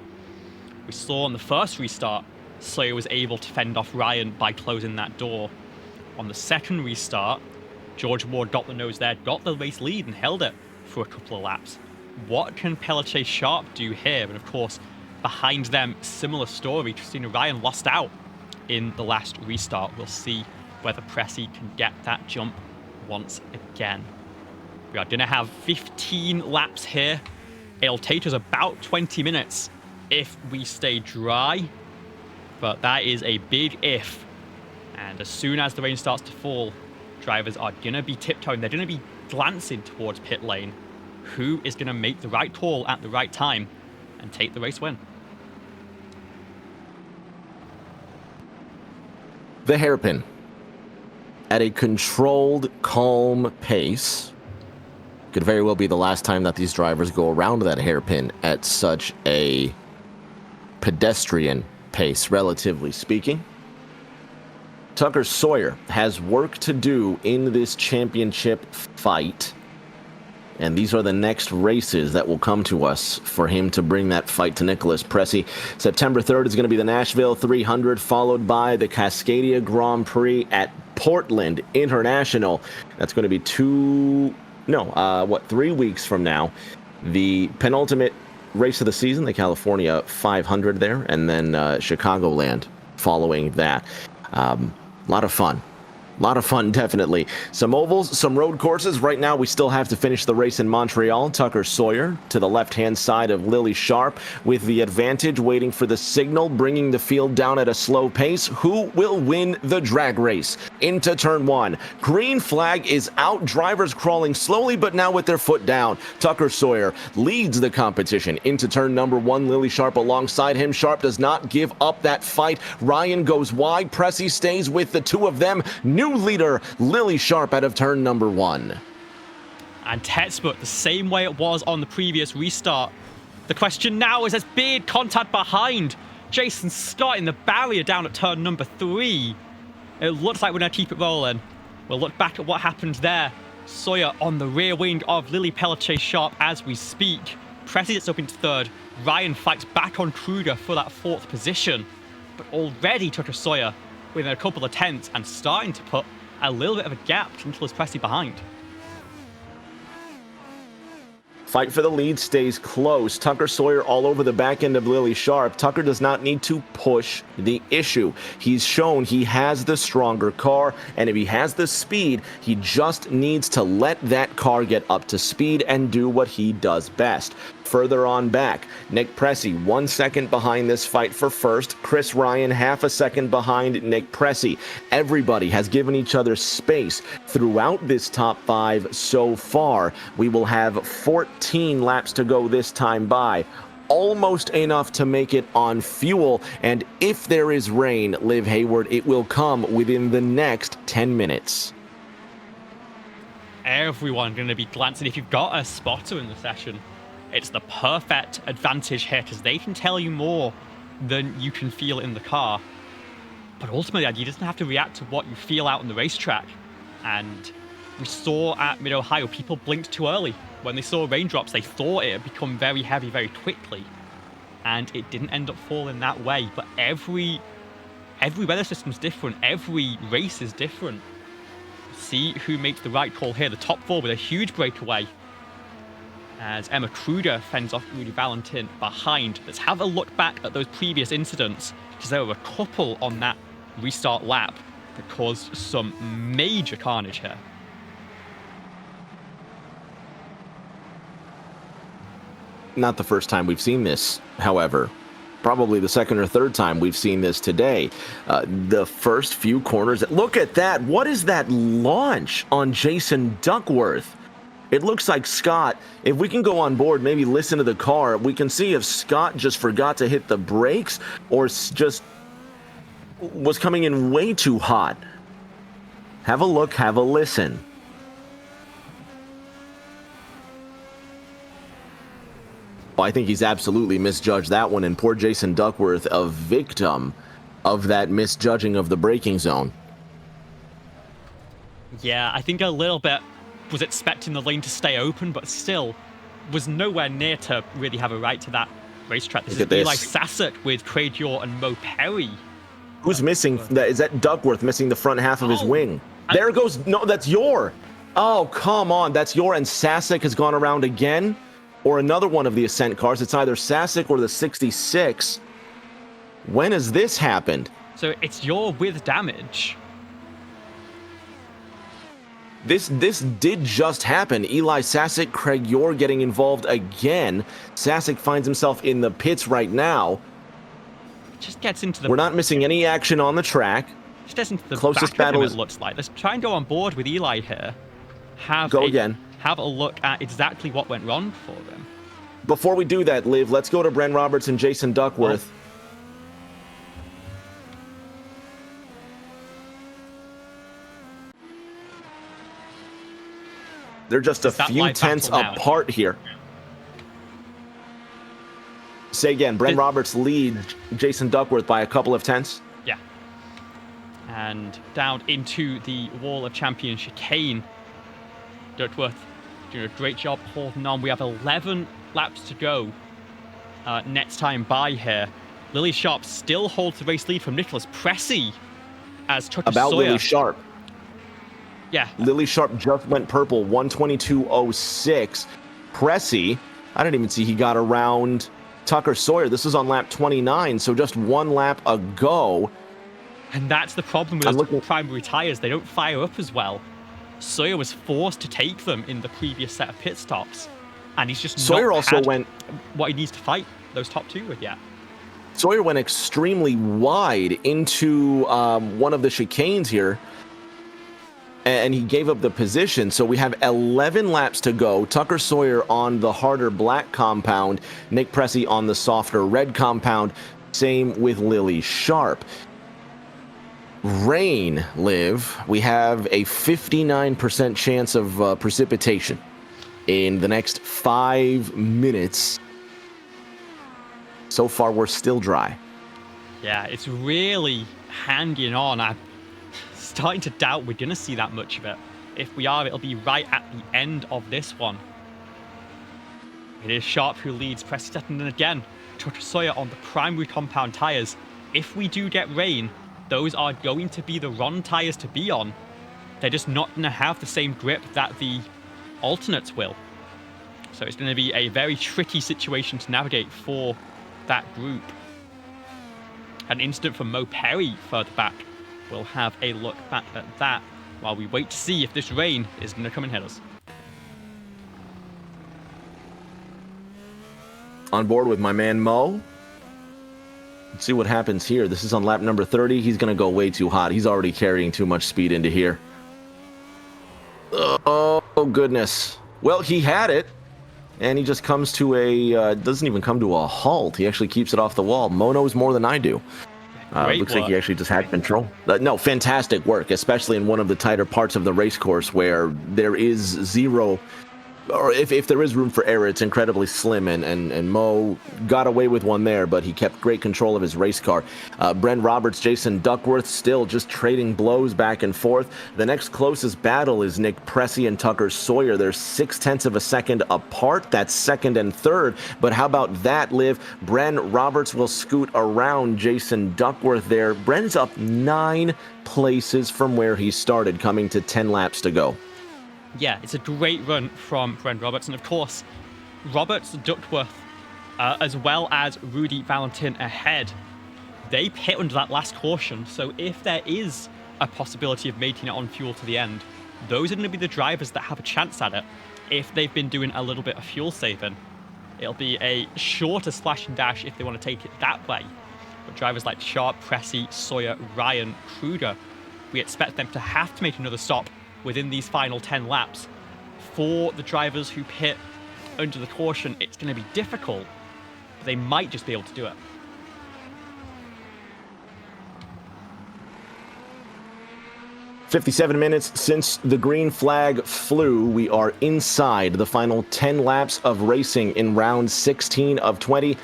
We saw on the first restart, Sawyer was able to fend off Ryan by closing that door. On the second restart, George Ward got the nose there, got the race lead and held it for a couple of laps. What can Pelletier Sharp do here? And of course, behind them, similar story. Christina Ryan lost out in the last restart. We'll see whether Pressy can get that jump once again. We are going to have 15 laps here. It'll take us about 20 minutes if we stay dry. But that is a big if. And as soon as the rain starts to fall, drivers are going to be tiptoeing. They're going to be glancing towards pit lane. Who is going to make the right call at the right time and take the race win? The hairpin. At a controlled, calm pace. Could very well be the last time that these drivers go around that hairpin at such a pedestrian pace, relatively speaking. Tucker Sawyer has work to do in this championship fight, and these are the next races that will come to us for him to bring that fight to Nicholas Pressy. September 3rd is going to be the Nashville 300, followed by the Cascadia Grand Prix at Portland International. That's going to be 3 weeks from now. The penultimate race of the season, the California 500 there, and then Chicagoland following that. A lot of fun. A lot of fun, definitely. Some ovals, some road courses. Right now, we still have to finish the race in Montreal. Tucker Sawyer to the left-hand side of Lily Sharp with the advantage, waiting for the signal, bringing the field down at a slow pace. Who will win the drag race? Into turn 1. Green flag is out. Drivers crawling slowly, but now with their foot down. Tucker Sawyer leads the competition into turn number 1. Lily Sharp alongside him. Sharp does not give up that fight. Ryan goes wide. Pressy stays with the two of them. New leader, Lily Sharp, out of turn number 1. And textbook, the same way it was on the previous restart. The question now is, there's big contact behind. Jason Scott in the barrier down at turn number 3. It looks like we're going to keep it rolling. We'll look back at what happened there. Sawyer on the rear wing of Lily Pelletier Sharp as we speak. Pressy gets up into 3rd. Ryan fights back on Kruger for that 4th position. But already Tucker Sawyer within a couple of tenths and starting to put a little bit of a gap to Nicholas Pressy behind. Fight for the lead stays close. Tucker Sawyer all over the back end of Lily Sharp. Tucker does not need to push the issue. He's shown he has the stronger car, and if he has the speed, he just needs to let that car get up to speed and do what he does best. Further on back, Nick Pressy 1 second behind this fight for first. Chris Ryan half a second behind Nick Pressy. Everybody has given each other space throughout this top 5 so far. We will have 14 laps to go this time by. Almost enough to make it on fuel, and if there is rain, Liv Hayward, it will come within the next 10 minutes. Everyone going to be glancing. If you've got a spotter in the session, it's the perfect advantage here because they can tell you more than you can feel in the car. But ultimately, you doesn't have to react to what you feel out on the racetrack. And we saw at Mid-Ohio, people blinked too early. When they saw raindrops, they thought it had become very heavy very quickly. And it didn't end up falling that way. But every weather system's different. Every race is different. See who makes the right call here. The top 4 with a huge breakaway. As Emma Kruger fends off Rudy Valentin behind. Let's have a look back at those previous incidents, because there were a couple on that restart lap that caused some major carnage here. Not the first time we've seen this, however. Probably the second or third time we've seen this today. The first few corners. Look at that. What is that launch on Jason Duckworth? It looks like Scott, if we can go on board, maybe listen to the car, we can see if Scott just forgot to hit the brakes or just was coming in way too hot. Have a look, have a listen. Well, I think he's absolutely misjudged that one, and poor Jason Duckworth, a victim of that misjudging of the braking zone. Yeah, I think a little bit was expecting the lane to stay open, but still was nowhere near to really have a right to that racetrack. This is Eli Sasek with Craig Yor and Mo Perry. Who's missing? Is that Duckworth missing the front half of his wing? There goes. No, that's Yor. Oh, come on. That's Yor, and Sasek has gone around again. Or another one of the Ascent cars. It's either Sasek or the 66. When has this happened? So it's Yor with damage. This did just happen. Eli Sasek, Craig Yor getting involved again. Sasek finds himself in the pits right now. Just gets into the... We're not missing any action on the track. Just gets into the closest back battle of him, it looks like. Let's try and go on board with Eli here. Have a look at exactly what went wrong for them. Before we do that, Liv, let's go to Bren Roberts and Jason Duckworth. They're just a few tenths apart here. Say again, Bren Roberts leads Jason Duckworth by a couple of tenths. Yeah. And down into the wall of champion chicane. Duckworth doing a great job holding on. We have 11 laps to go next time by here. Lily Sharp still holds the race lead from Nicholas Pressey as Chuck Sawyer. Lily Sharp. Yeah. Lily Sharp just went purple, 122.06. Pressey, I didn't even see he got around Tucker Sawyer. This is on lap 29, so just one lap ago. And that's the problem with those primary tires. They don't fire up as well. Sawyer was forced to take them in the previous set of pit stops. And he's just Sawyer also went what he needs to fight those top two with, yeah. Sawyer went extremely wide into one of the chicanes here. And he gave up the position. So we have 11 laps to go. Tucker Sawyer on the harder black compound. Nick Pressey on the softer red compound. Same with Lily Sharp. Rain, Liv. We have a 59% chance of precipitation in the next 5 minutes. So far, we're still dry. Yeah, it's really hanging on. I'm starting to doubt we're going to see that much of it. If we are, it'll be right at the end of this one. It is Sharp who leads Pressey, and then again, Tucker Sawyer on the primary compound tires. If we do get rain, those are going to be the wrong tires to be on. They're just not going to have the same grip that the alternates will. So it's going to be a very tricky situation to navigate for that group. An incident from Mo Perry further back. We'll have a look back at that while we wait to see if this rain is going to come and hit us. On board with my man Mo. Let's see what happens here. This is on lap number 30. He's going to go way too hot. He's already carrying too much speed into here. Oh, goodness. Well, he had it. And he just comes to a... doesn't even come to a halt. He actually keeps it off the wall. Mo knows more than I do. Looks like he actually just had control. No, fantastic work, especially in one of the tighter parts of the race course where there is zero or if there is room for error, it's incredibly slim, and Mo got away with one there, but he kept great control of his race car. Brent Roberts, Jason Duckworth still just trading blows back and forth. The next closest battle is Nick Pressey and Tucker Sawyer. They're 0.6 of a second apart. That's second and third, but how about that, Liv? Brent Roberts will scoot around Jason Duckworth there. Brent's up 9 places from where he started, coming to 10 laps to go. Yeah, it's a great run from Brent Roberts. And of course, Roberts, Duckworth, as well as Rudy Valentin ahead, they pit under that last caution. So if there is a possibility of making it on fuel to the end, those are going to be the drivers that have a chance at it if they've been doing a little bit of fuel saving. It'll be a shorter splash and dash if they want to take it that way. But drivers like Sharp, Pressey, Sawyer, Ryan, Kruger, we expect them to have to make another stop within these final 10 laps. For the drivers who pit under the caution, it's going to be difficult, but they might just be able to do it. "57 minutes since the green flag flew. We are inside the final 10 laps of racing in round 16 of 20.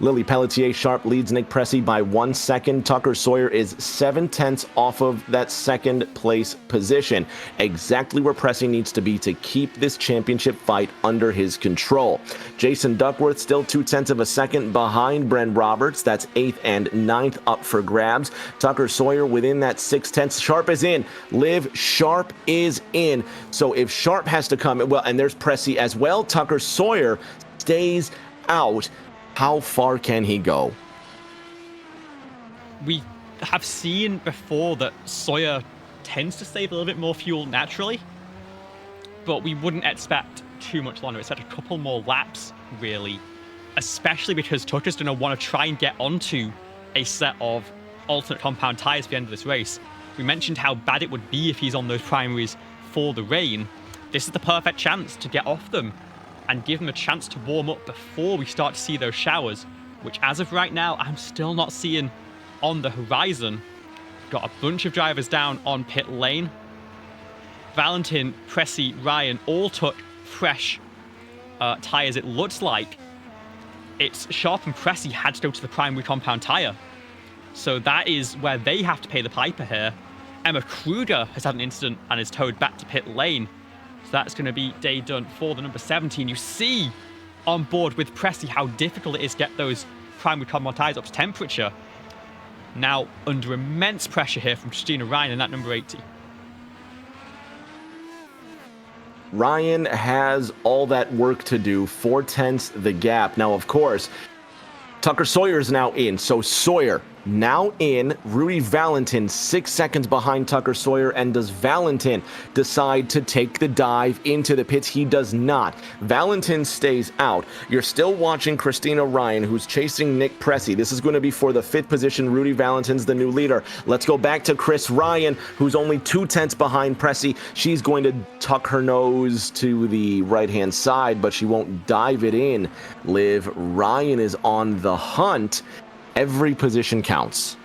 Lily Pelletier Sharp leads Nick Pressey by 1 second. Tucker Sawyer is 0.7 off of that second place position. Exactly where Pressey needs to be to keep this championship fight under his control. Jason Duckworth still 0.2 of a second behind Brent Roberts. That's 8th and 9th up for grabs. Tucker Sawyer within that 0.6. Sharp is in. Liv, Sharp is in. So if Sharp has to come, well, and there's Pressey as well. Tucker Sawyer stays out. How far can he go? We have seen before that Sawyer tends to save a little bit more fuel naturally, but we wouldn't expect too much longer. It's a couple more laps, really, especially because Tucker's going to want to try and get onto a set of alternate compound tyres at the end of this race. We mentioned how bad it would be if he's on those primaries for the rain. This is the perfect chance to get off them and give them a chance to warm up before we start to see those showers, which as of right now, I'm still not seeing on the horizon. Got a bunch of drivers down on pit lane. Valentin, Pressey, Ryan all took fresh tyres. It looks like it's Sharp and Pressey had to go to the primary compound tyre. So that is where they have to pay the piper here. Emma Kruger has had an incident and is towed back to pit lane. So that's going to be day done for the number 17. You see on board with Pressey how difficult it is to get those primary compound tyres up to temperature. Now under immense pressure here from Christina Ryan in that number 80. Ryan has all that work to do, 0.4 the gap. Now, of course, Tucker Sawyer is now in. So Sawyer now in. Rudy Valentin 6 seconds behind Tucker Sawyer. And does Valentin decide to take the dive into the pits? He does not. Valentin stays out. You're still watching Christina Ryan, who's chasing Nick Pressey. This is going to be for the 5th position. Rudy Valentin's the new leader. Let's go back to Chris Ryan, who's only 0.2 behind Pressey. She's going to tuck her nose to the right-hand side, but she won't dive it in. Liv, Ryan is on the hunt. Every position counts.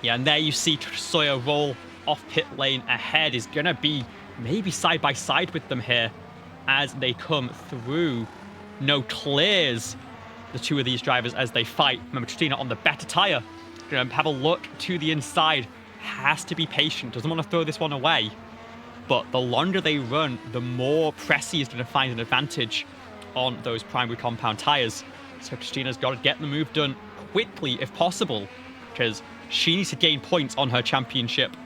Yeah, and there you see Sawyer roll off pit lane ahead. Is going to be maybe side by side with them here as they come through. No clears the two of these drivers as they fight. Remember, Christina on the better tyre. Going to have a look to the inside. Has to be patient. Doesn't want to throw this one away. But the longer they run, the more Pressey is going to find an advantage on those primary compound tyres. So Christina's got to get the move done quickly if possible, because she needs to gain points on her championship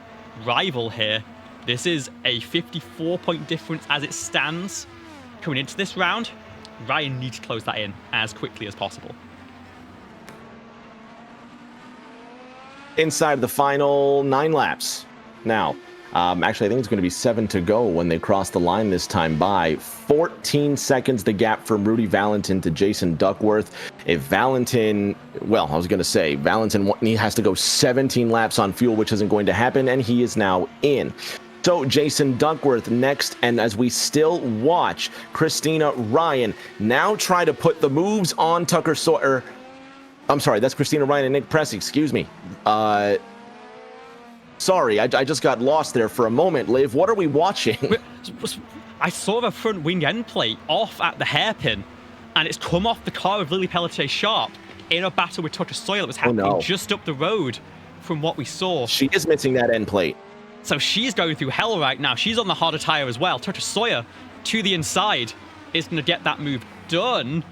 rival here. This is a 54-point difference as it stands coming into this round. Ryan needs to close that in as quickly as possible. Inside the final 9 laps now. Actually, I think it's going to be 7 to go when they cross the line this time by. 14 seconds the gap from Rudy Valentin to Jason Duckworth. If Valentin, well, I was going to say, Valentin he has to go 17 laps on fuel, which isn't going to happen, and he is now in. So Jason Duckworth next, and as we still watch Christina Ryan now try to put the moves on Tucker Sawyer. I'm sorry, that's Christina Ryan and Nick Pressey, excuse me. Sorry, I just got lost there for a moment. Liv, what are we watching? I saw the front wing end plate off at the hairpin, and it's come off the car of Lily Pelletier Sharp in a battle with Tucker Sawyer that was happening just up the road from what we saw. She is missing that end plate. So she's going through hell right now. She's on the harder tire as well. Tucker Sawyer to the inside is going to get that move done,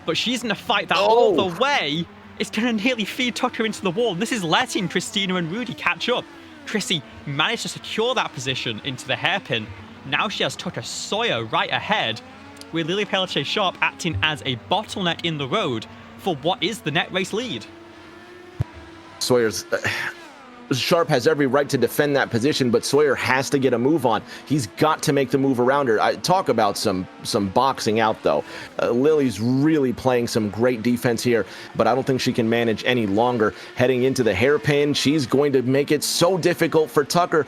but she's going to fight that all the way. It's going to nearly feed Tucker into the wall. And this is letting Christina and Rudy catch up. Chrissy managed to secure that position into the hairpin. Now she has Tucker Sawyer right ahead, with Lily Pelletier Sharp acting as a bottleneck in the road for what is the net race lead. Sharp has every right to defend that position, but Sawyer has to get a move on. He's got to make the move around her. Talk about some boxing out, though. Lily's really playing some great defense here, but I don't think she can manage any longer. Heading into the hairpin, she's going to make it so difficult for Tucker.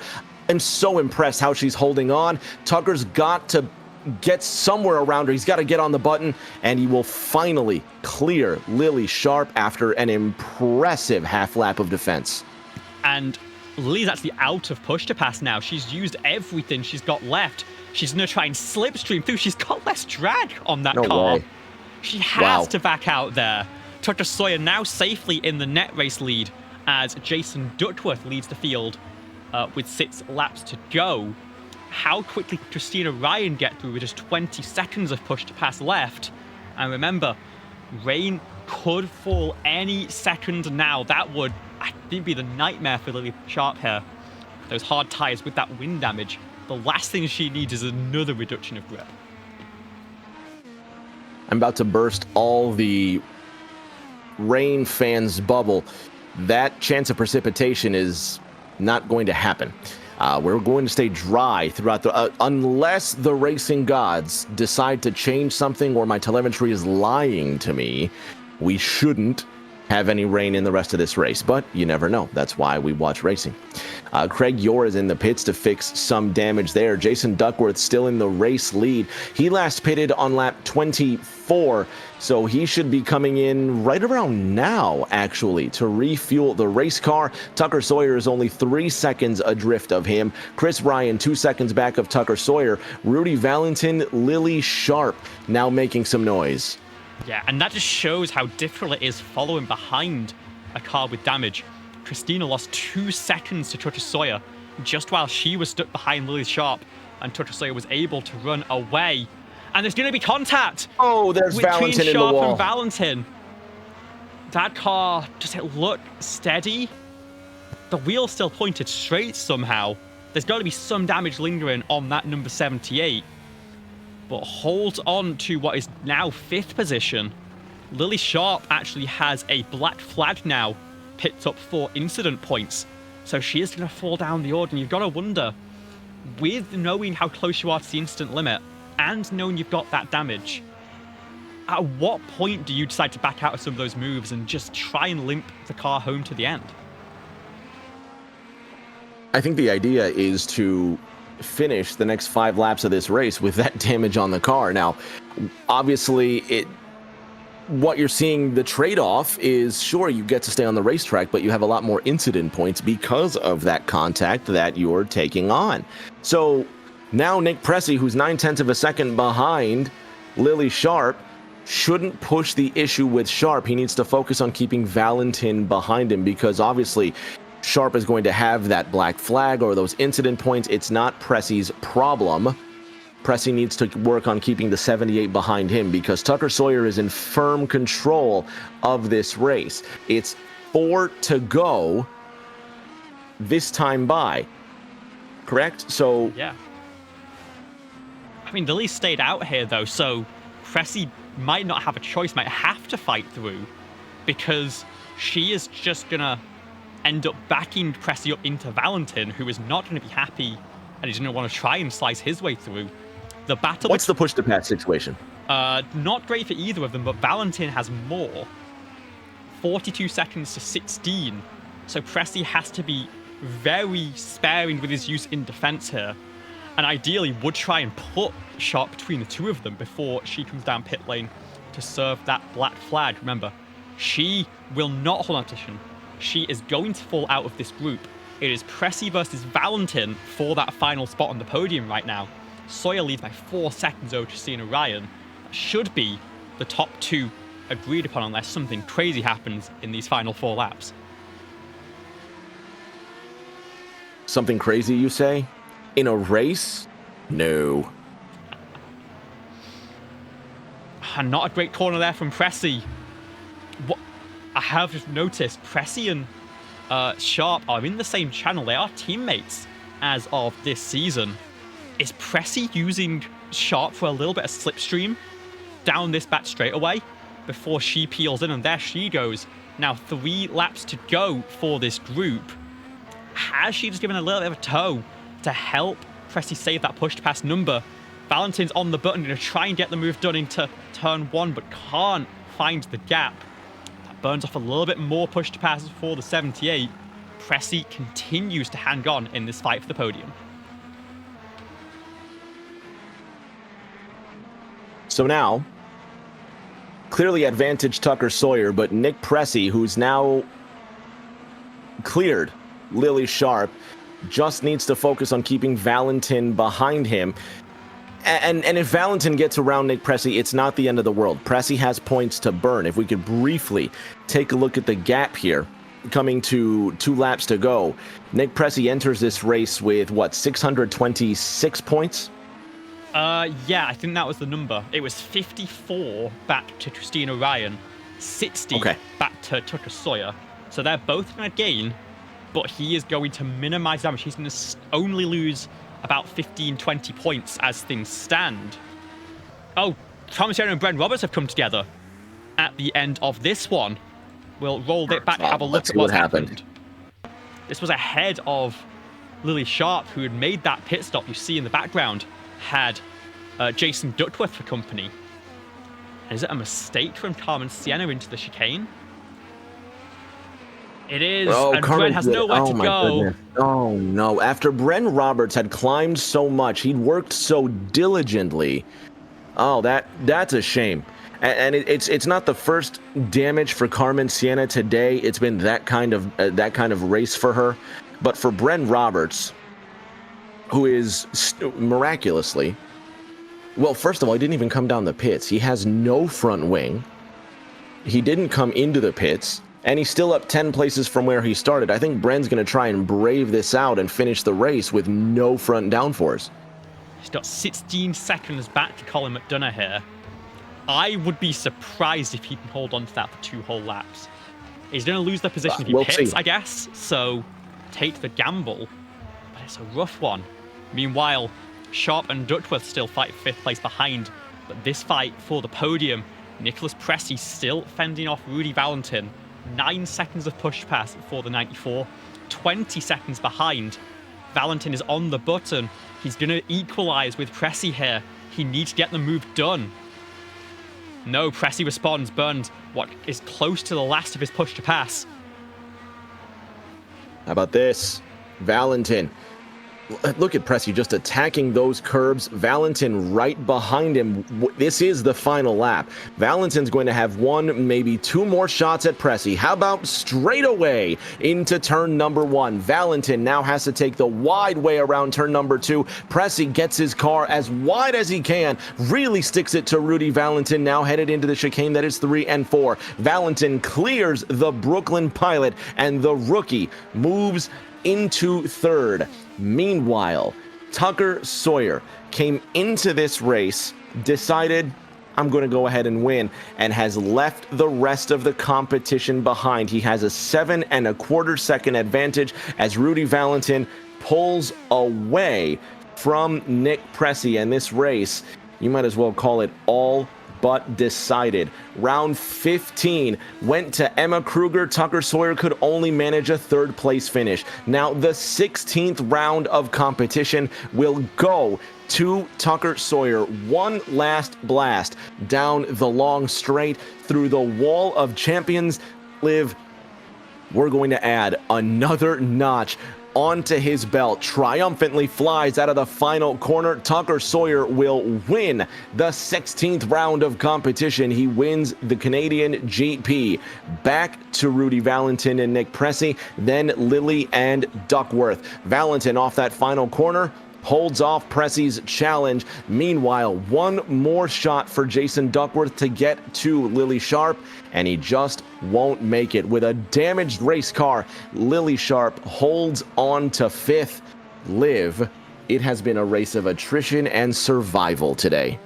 I'm so impressed how she's holding on. Tucker's got to get somewhere around her. He's got to get on the button, and he will finally clear Lily Sharp after an impressive half lap of defense. And Lily's actually out of push to pass now. She's used everything she's got left. She's going to try and slipstream through. She's got less drag on that car. Way. She has to back out there. Tucker Sawyer now safely in the net race lead as Jason Duckworth leads the field with 6 laps to go. How quickly could Christina Ryan get through with just 20 seconds of push to pass left? And remember, rain could fall any second now. That would, I think, be the nightmare for Lily Sharp here. Those hard tires with that wind damage. The last thing she needs is another reduction of grip. I'm about to burst all the rain fans' bubble. That chance of precipitation is not going to happen. We're going to stay dry throughout the unless the racing gods decide to change something or my telemetry is lying to me. We shouldn't have any rain in the rest of this race, but you never know. That's why we watch racing. Craig Yor is in the pits to fix some damage there. Jason Duckworth still in the race lead. He last pitted on lap 24, so he should be coming in right around now, actually, to refuel the race car. Tucker Sawyer is only 3 seconds adrift of him. Chris Ryan 2 seconds back of Tucker Sawyer. Rudy Valentin, Lily Sharp now making some noise. Yeah, and that just shows how difficult it is following behind a car with damage. Christina lost 2 seconds to Tucker Sawyer just while she was stuck behind Lily Sharp, and Tucker Sawyer was able to run away. And there's going to be contact. Oh, there's Valentin in the wall. Between Sharp and Valentin. That car, does it look steady? The wheel's still pointed straight somehow. There's got to be some damage lingering on that number 78. But holds on to what is now 5th position. Lily Sharp actually has a black flag now picked up for incident points. So she is going to fall down the order. And you've got to wonder, with knowing how close you are to the incident limit and knowing you've got that damage, at what point do you decide to back out of some of those moves and just try and limp the car home to the end? I think the idea is to finish the next 5 laps of this race with that damage on the car. Now, obviously, what you're seeing, the trade-off is, sure, you get to stay on the racetrack, but you have a lot more incident points because of that contact that you're taking on. So now Nick Pressey, who's 9/10 of a second behind Lily Sharp, shouldn't push the issue with Sharp. He needs to focus on keeping Valentin behind him, because obviously Sharp is going to have that black flag or those incident points. It's not Pressey's problem. Pressey needs to work on keeping the 78 behind him, because Tucker Sawyer is in firm control of this race. It's 4 to go this time by, correct? So yeah. I mean, Lily stayed out here though, so Pressey might not have a choice, might have to fight through, because she is just gonna end up backing Pressey up into Valentin, who is not going to be happy, and he's going to want to try and slice his way through. The battle. What's the push to pass situation? Not great for either of them, but Valentin has more. 42 seconds to 16. So Pressey has to be very sparing with his use in defense here, and ideally would try and put Sharp between the two of them before she comes down pit lane to serve that black flag. Remember, she will not hold on to position. She is going to fall out of this group. It is Pressey versus Valentin for that final spot on the podium right now. Sawyer leads by 4 seconds over Christina Ryan. That should be the top 2 agreed upon unless something crazy happens in these final 4 laps. Something crazy, you say? In a race? No. And not a great corner there from Pressy. What I have just noticed, Pressy and Sharp are in the same channel. They are teammates as of this season. Is Pressy using Sharp for a little bit of slipstream down this back straightaway before she peels in? And there she goes. Now 3 laps to go for this group. Has she just given a little bit of a toe to help Pressy save that push to pass number? Valentin's on the button, going to try and get the move done into turn 1, but can't find the gap. That burns off a little bit more push to pass for the 78. Pressy continues to hang on in this fight for the podium. So now, clearly advantage Tucker Sawyer, but Nick Pressy, who's now cleared Lily Sharp, just needs to focus on keeping Valentin behind him. And if Valentin gets around Nick Pressy, it's not the end of the world. Pressy has points to burn. If we could briefly take a look at the gap here, coming to 2 laps to go. Nick Pressy enters this race with, what, 626 points? Yeah, I think that was the number. It was 54 back to Christina Ryan, 60 back to Tucker Sawyer. So they're both going to gain, but he is going to minimize damage. He's going to only lose about 15, 20 points as things stand. Oh, Commentator and Brent Roberts have come together at the end of this one. We'll roll it back, have a look at what happened. This was ahead of Lily Sharp, who had made that pit stop you see in the background, had Jason Duckworth for company. And is it a mistake from Carmen Sienna into the chicane? It is, and Brent has nowhere to go. Goodness. Oh, no. After Brent Roberts had climbed so much, he'd worked so diligently. Oh, that's a shame. And it's not the first damage for Carmen Sienna today. It's been that kind of race for her. But for Brent Roberts, who is miraculously, well, first of all, he didn't even come down the pits. He has no front wing. He didn't come into the pits. And he's still up 10 places from where he started. I think Bren's going to try and brave this out and finish the race with no front downforce. He's got 16 seconds back to Colin McDonough here. I would be surprised if he can hold on to that for 2 whole laps. He's going to lose the position if he pits, I guess. So take the gamble. But it's a rough one. Meanwhile, Sharp and Duckworth still fight 5th place behind. But this fight for the podium, Nicholas Pressy still fending off Rudy Valentin. 9 seconds of push pass for the 94, 20 seconds behind. Valentin is on the button. He's going to equalize with Pressy here. He needs to get the move done. No, Pressy responds, burns what is close to the last of his push to pass. How about this? Valentin. Look at Pressy just attacking those curbs. Valentin right behind him. This is the final lap. Valentin's going to have 1, maybe 2 more shots at Pressy. How about straight away into turn number 1? Valentin now has to take the wide way around turn number 2. Pressy gets his car as wide as he can. Really sticks it to Rudy Valentin, now headed into the chicane that is 3 and 4. Valentin clears the Brooklyn Pilot, and the rookie moves into 3rd. Meanwhile, Tucker Sawyer came into this race, decided, I'm going to go ahead and win, and has left the rest of the competition behind. He has a 7 1/4 second advantage as Rudy Valentin pulls away from Nick Pressy. And this race, you might as well call it all but decided. Round 15 went to Emma Kruger. Tucker Sawyer could only manage a 3rd place finish. Now the 16th round of competition will go to Tucker Sawyer. One last blast down the long straight through the wall of champions. Liv, we're going to add another notch onto his belt. Triumphantly flies out of the final corner. Tucker Sawyer will win the 16th round of competition. He wins the Canadian GP. Back to Rudy Valentin and Nick Pressy, then Lily and Duckworth. Valentin off that final corner holds off Pressie's challenge. Meanwhile, one more shot for Jason Duckworth to get to Lily Sharp, and he just won't make it. With a damaged race car, Lily Sharp holds on to 5th. Liv, it has been a race of attrition and survival today.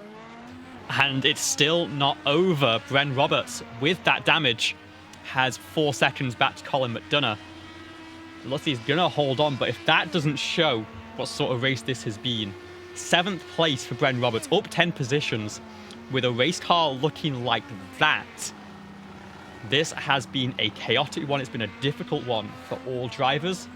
And it's still not over. Bren Roberts, with that damage, has 4 seconds back to Colin McDonough. Lottie is going to hold on, but if that doesn't show what sort of race this has been, 7th place for Bren Roberts, up 10 positions, with a race car looking like that. This has been a chaotic one. It's been a difficult one for all drivers,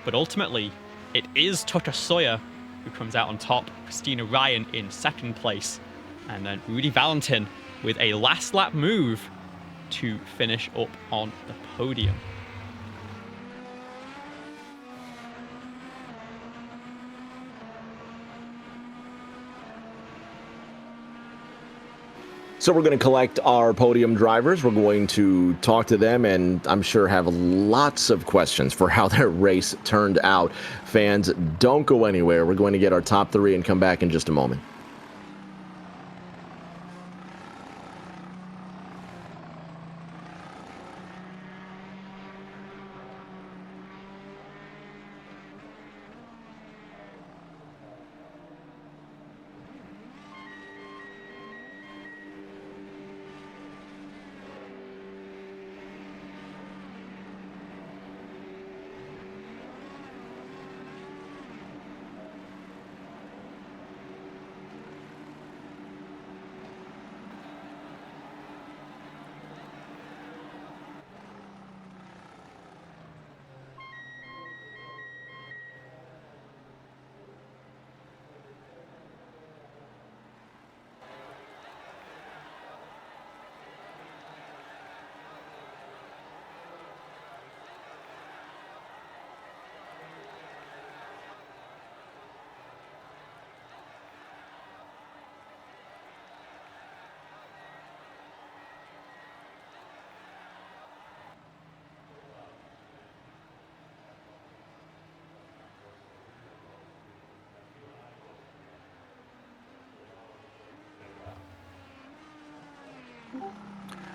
but ultimately, it is Tucker Sawyer who comes out on top, Christina Ryan in 2nd place, and then Rudy Valentin with a last lap move to finish up on the podium. So we're going to collect our podium drivers. We're going to talk to them and I'm sure have lots of questions for how their race turned out. Fans, don't go anywhere. We're going to get our top 3 and come back in just a moment.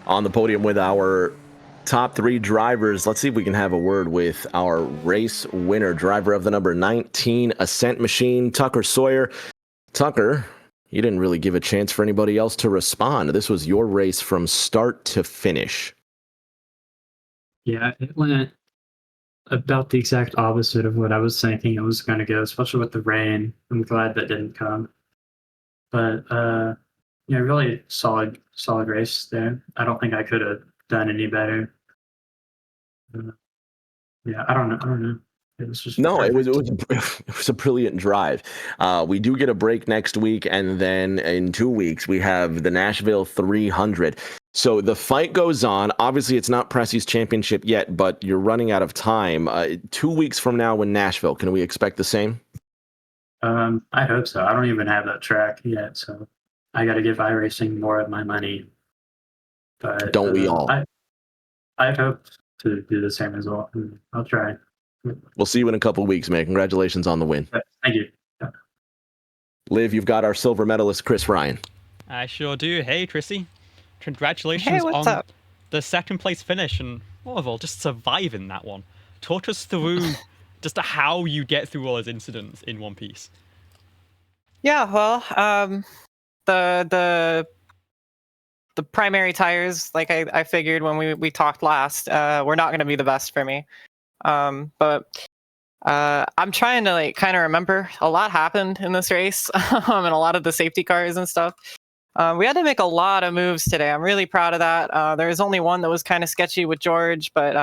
On the podium with our top 3 drivers, let's see if we can have a word with our race winner, driver of the number 19 Ascent Machine, Tucker Sawyer. Tucker, you didn't really give a chance for anybody else to respond. This was your race from start to finish. Yeah, it went about the exact opposite of what I was thinking it was going to go, especially with the rain. I'm glad that didn't come. But yeah, really solid race there. I don't think I could have done any better. Yeah, I don't know. It was just No, perfect. it was a brilliant drive. We do get a break next week, and then in 2 weeks we have the Nashville 300. So the fight goes on. Obviously, it's not Pressie's championship yet, but you're running out of time. 2 weeks from now in Nashville, can we expect the same? I hope so. I don't even have that track yet, so I got to give iRacing more of my money. But Don't we all? I hope to do the same as well. I'll try. We'll see you in a couple of weeks, man. Congratulations on the win. Thank you. Liv, you've got our silver medalist, Chris Ryan. I sure do. Hey, Chrissy. Congratulations what's on up? the 2nd place finish, and more of all, just surviving that one. Talk us through just how you get through all those incidents in one piece. Yeah, well, the primary tires, like I figured when we talked last, were not going to be the best for me. But I'm trying to like kind of remember. A lot happened in this race, and a lot of the safety cars and stuff. We had to make a lot of moves today. I'm really proud of that. There was only one that was kind of sketchy with George, but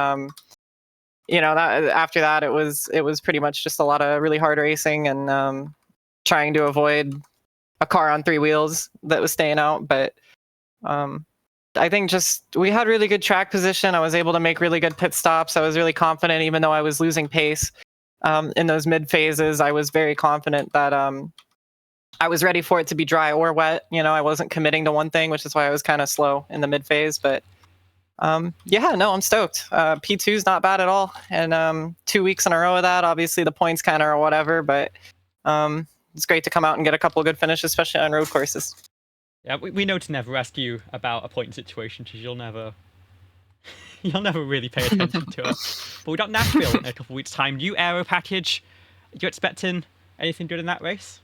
that after that it was pretty much just a lot of really hard racing and trying to avoid a car on 3 wheels that was staying out. But I think just we had really good track position. I was able to make really good pit stops. I was really confident, even though I was losing pace in those mid phases. I was very confident that I was ready for it to be dry or wet. I wasn't committing to one thing, which is why I was kind of slow in the mid phase. But I'm stoked. P2 is not bad at all. And 2 weeks in a row of that, obviously the points kind of are whatever, but It's great to come out and get a couple of good finishes, especially on road courses. Yeah, we know to never ask you about a point situation because you'll never really pay attention to it. But we got Nashville in a couple of weeks' time. New aero package. Are you expecting anything good in that race?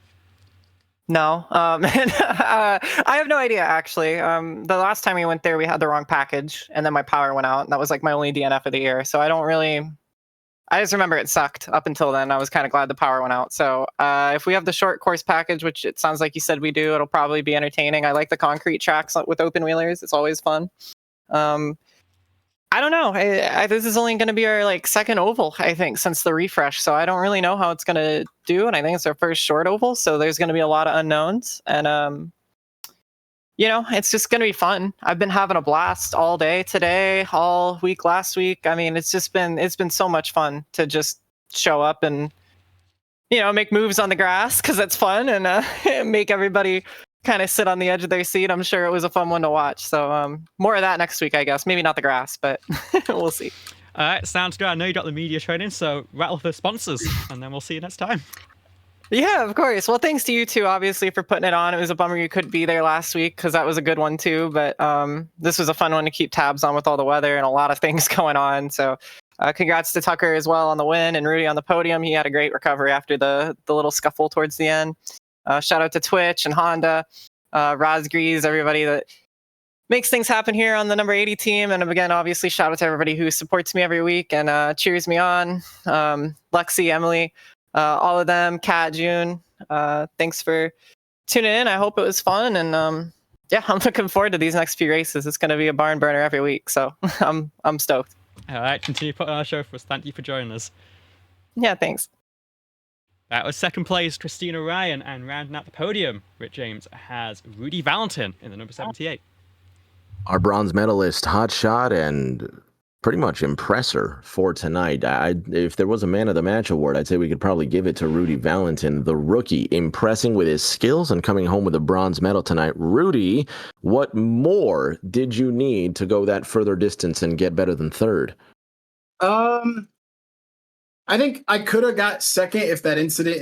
No, I have no idea actually. The last time we went there, we had the wrong package, and then my power went out, and that was like my only DNF of the year. So I just remember it sucked up until then. I was kind of glad the power went out. So if we have the short course package, which it sounds like you said we do, it'll probably be entertaining. I like the concrete tracks with open wheelers. It's always fun. I don't know. This is only going to be our like second oval, I think, since the refresh. So I don't really know how it's going to do. And I think it's our first short oval. So there's going to be a lot of unknowns. And, it's just going to be fun. I've been having a blast all day today, all week last week. I mean, it's been so much fun to just show up and, make moves on the grass because that's fun and make everybody kind of sit on the edge of their seat. I'm sure it was a fun one to watch. So more of that next week, I guess. Maybe not the grass, but we'll see. All right, sounds good. I know you got the media training, so rattle the sponsors, and then we'll see you next time. Yeah, of course. Well, thanks to you two, obviously, for putting it on. It was a bummer you couldn't be there last week because that was a good one too. But this was a fun one to keep tabs on with all the weather and a lot of things going on. So congrats to Tucker as well on the win and Rudy on the podium. He had a great recovery after the little scuffle towards the end. Shout out to Twitch and Honda, Rosgrees, everybody that makes things happen here on the number 80 team. And again, obviously, shout out to everybody who supports me every week and cheers me on. Lexi, Emily, all of them, Kat, June. Thanks for tuning in. I hope it was fun. And I'm looking forward to these next few races. It's going to be a barn burner every week. So I'm stoked. All right, continue putting on our show for us. Thank you for joining us. Yeah, thanks. That was second place, Christina Ryan, and rounding out the podium, Rich James has Rudy Valentin in the number 78. Our bronze medalist, hot shot, and pretty much impressor for tonight. If there was a man of the match award, I'd say we could probably give it to Rudy Valentin, the rookie, impressing with his skills and coming home with a bronze medal tonight. Rudy, what more did you need to go that further distance and get better than third? I think I could have got second if that incident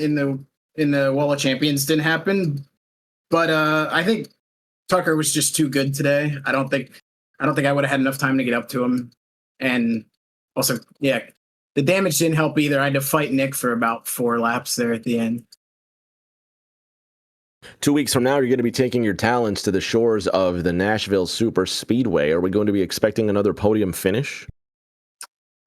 in the Wall of Champions didn't happen. But I think Tucker was just too good today. I don't think I would have had enough time to get up to him. And also, yeah, the damage didn't help either. I had to fight Nick for about 4 laps there at the end. 2 weeks from now, you're going to be taking your talents to the shores of the Nashville Super Speedway. Are we going to be expecting another podium finish?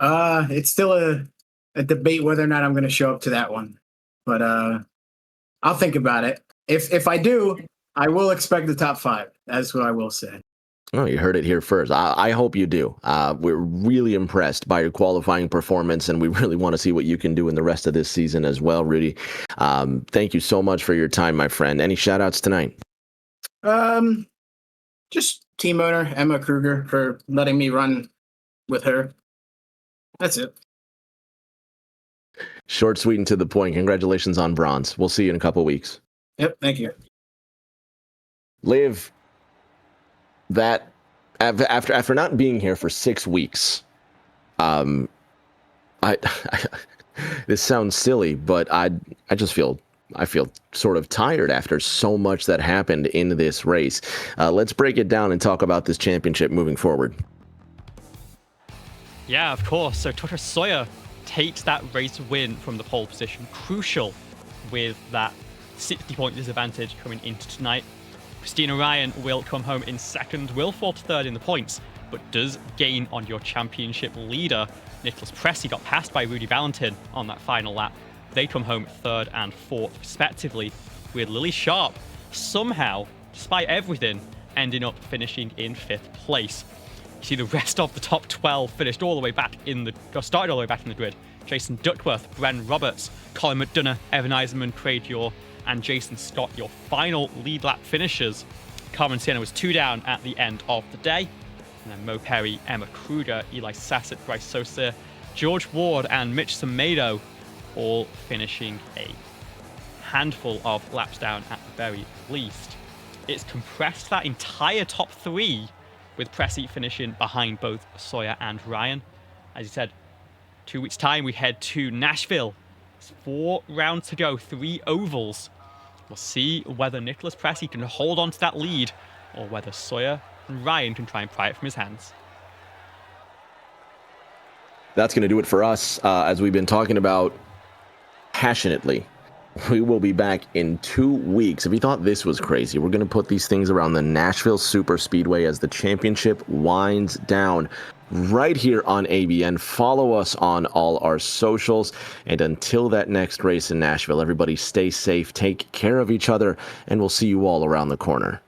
It's still a debate whether or not I'm going to show up to that one. But I'll think about it. If I do, I will expect the top 5. That's what I will say. Oh, you heard it here first. I hope you do. We're really impressed by your qualifying performance, and we really want to see what you can do in the rest of this season as well, Rudy. Thank you so much for your time, my friend. Any shout-outs tonight? Just team owner, Emma Kruger, for letting me run with her. That's it. Short, sweet, and to the point. Congratulations on bronze. We'll see you in a couple weeks. Yep, thank you. Liv, that after not being here for 6 weeks, I this sounds silly, but I feel sort of tired after so much that happened in this race. Let's break it down and talk about this championship moving forward. Yeah, of course. So Tucker Sawyer takes that race win from the pole position. Crucial with that 60-point disadvantage coming into tonight. Christina Ryan will come home in second, will fall to third in the points, but does gain on your championship leader. Nicholas Pressey got passed by Rudy Valentin on that final lap. They come home third and fourth, respectively, with Lily Sharp somehow, despite everything, ending up finishing in 5th place. You see the rest of the top 12 started all the way back in the grid. Jason Duckworth, Bren Roberts, Colin McDonough, Evan Eisenman, Craig Yor, and Jason Scott, your final lead lap finishers. Carmen Sienna was 2 down at the end of the day. And then Mo Perry, Emma Kruger, Eli Sassett, Bryce Sosa, George Ward, and Mitch Samedo all finishing a handful of laps down at the very least. It's compressed that entire top 3, with Pressey finishing behind both Sawyer and Ryan. As you said, 2 weeks' time, we head to Nashville It's 4 rounds to go, 3 ovals. We'll see whether Nicholas Pressey can hold on to that lead, or whether Sawyer and Ryan can try and pry it from his hands. That's going to do it for us, as we've been talking about passionately. We will be back in 2 weeks. If you thought this was crazy, we're going to put these things around the Nashville Super Speedway as the championship winds down right here on ABN. Follow us on all our socials. And until that next race in Nashville, everybody stay safe, take care of each other, and we'll see you all around the corner.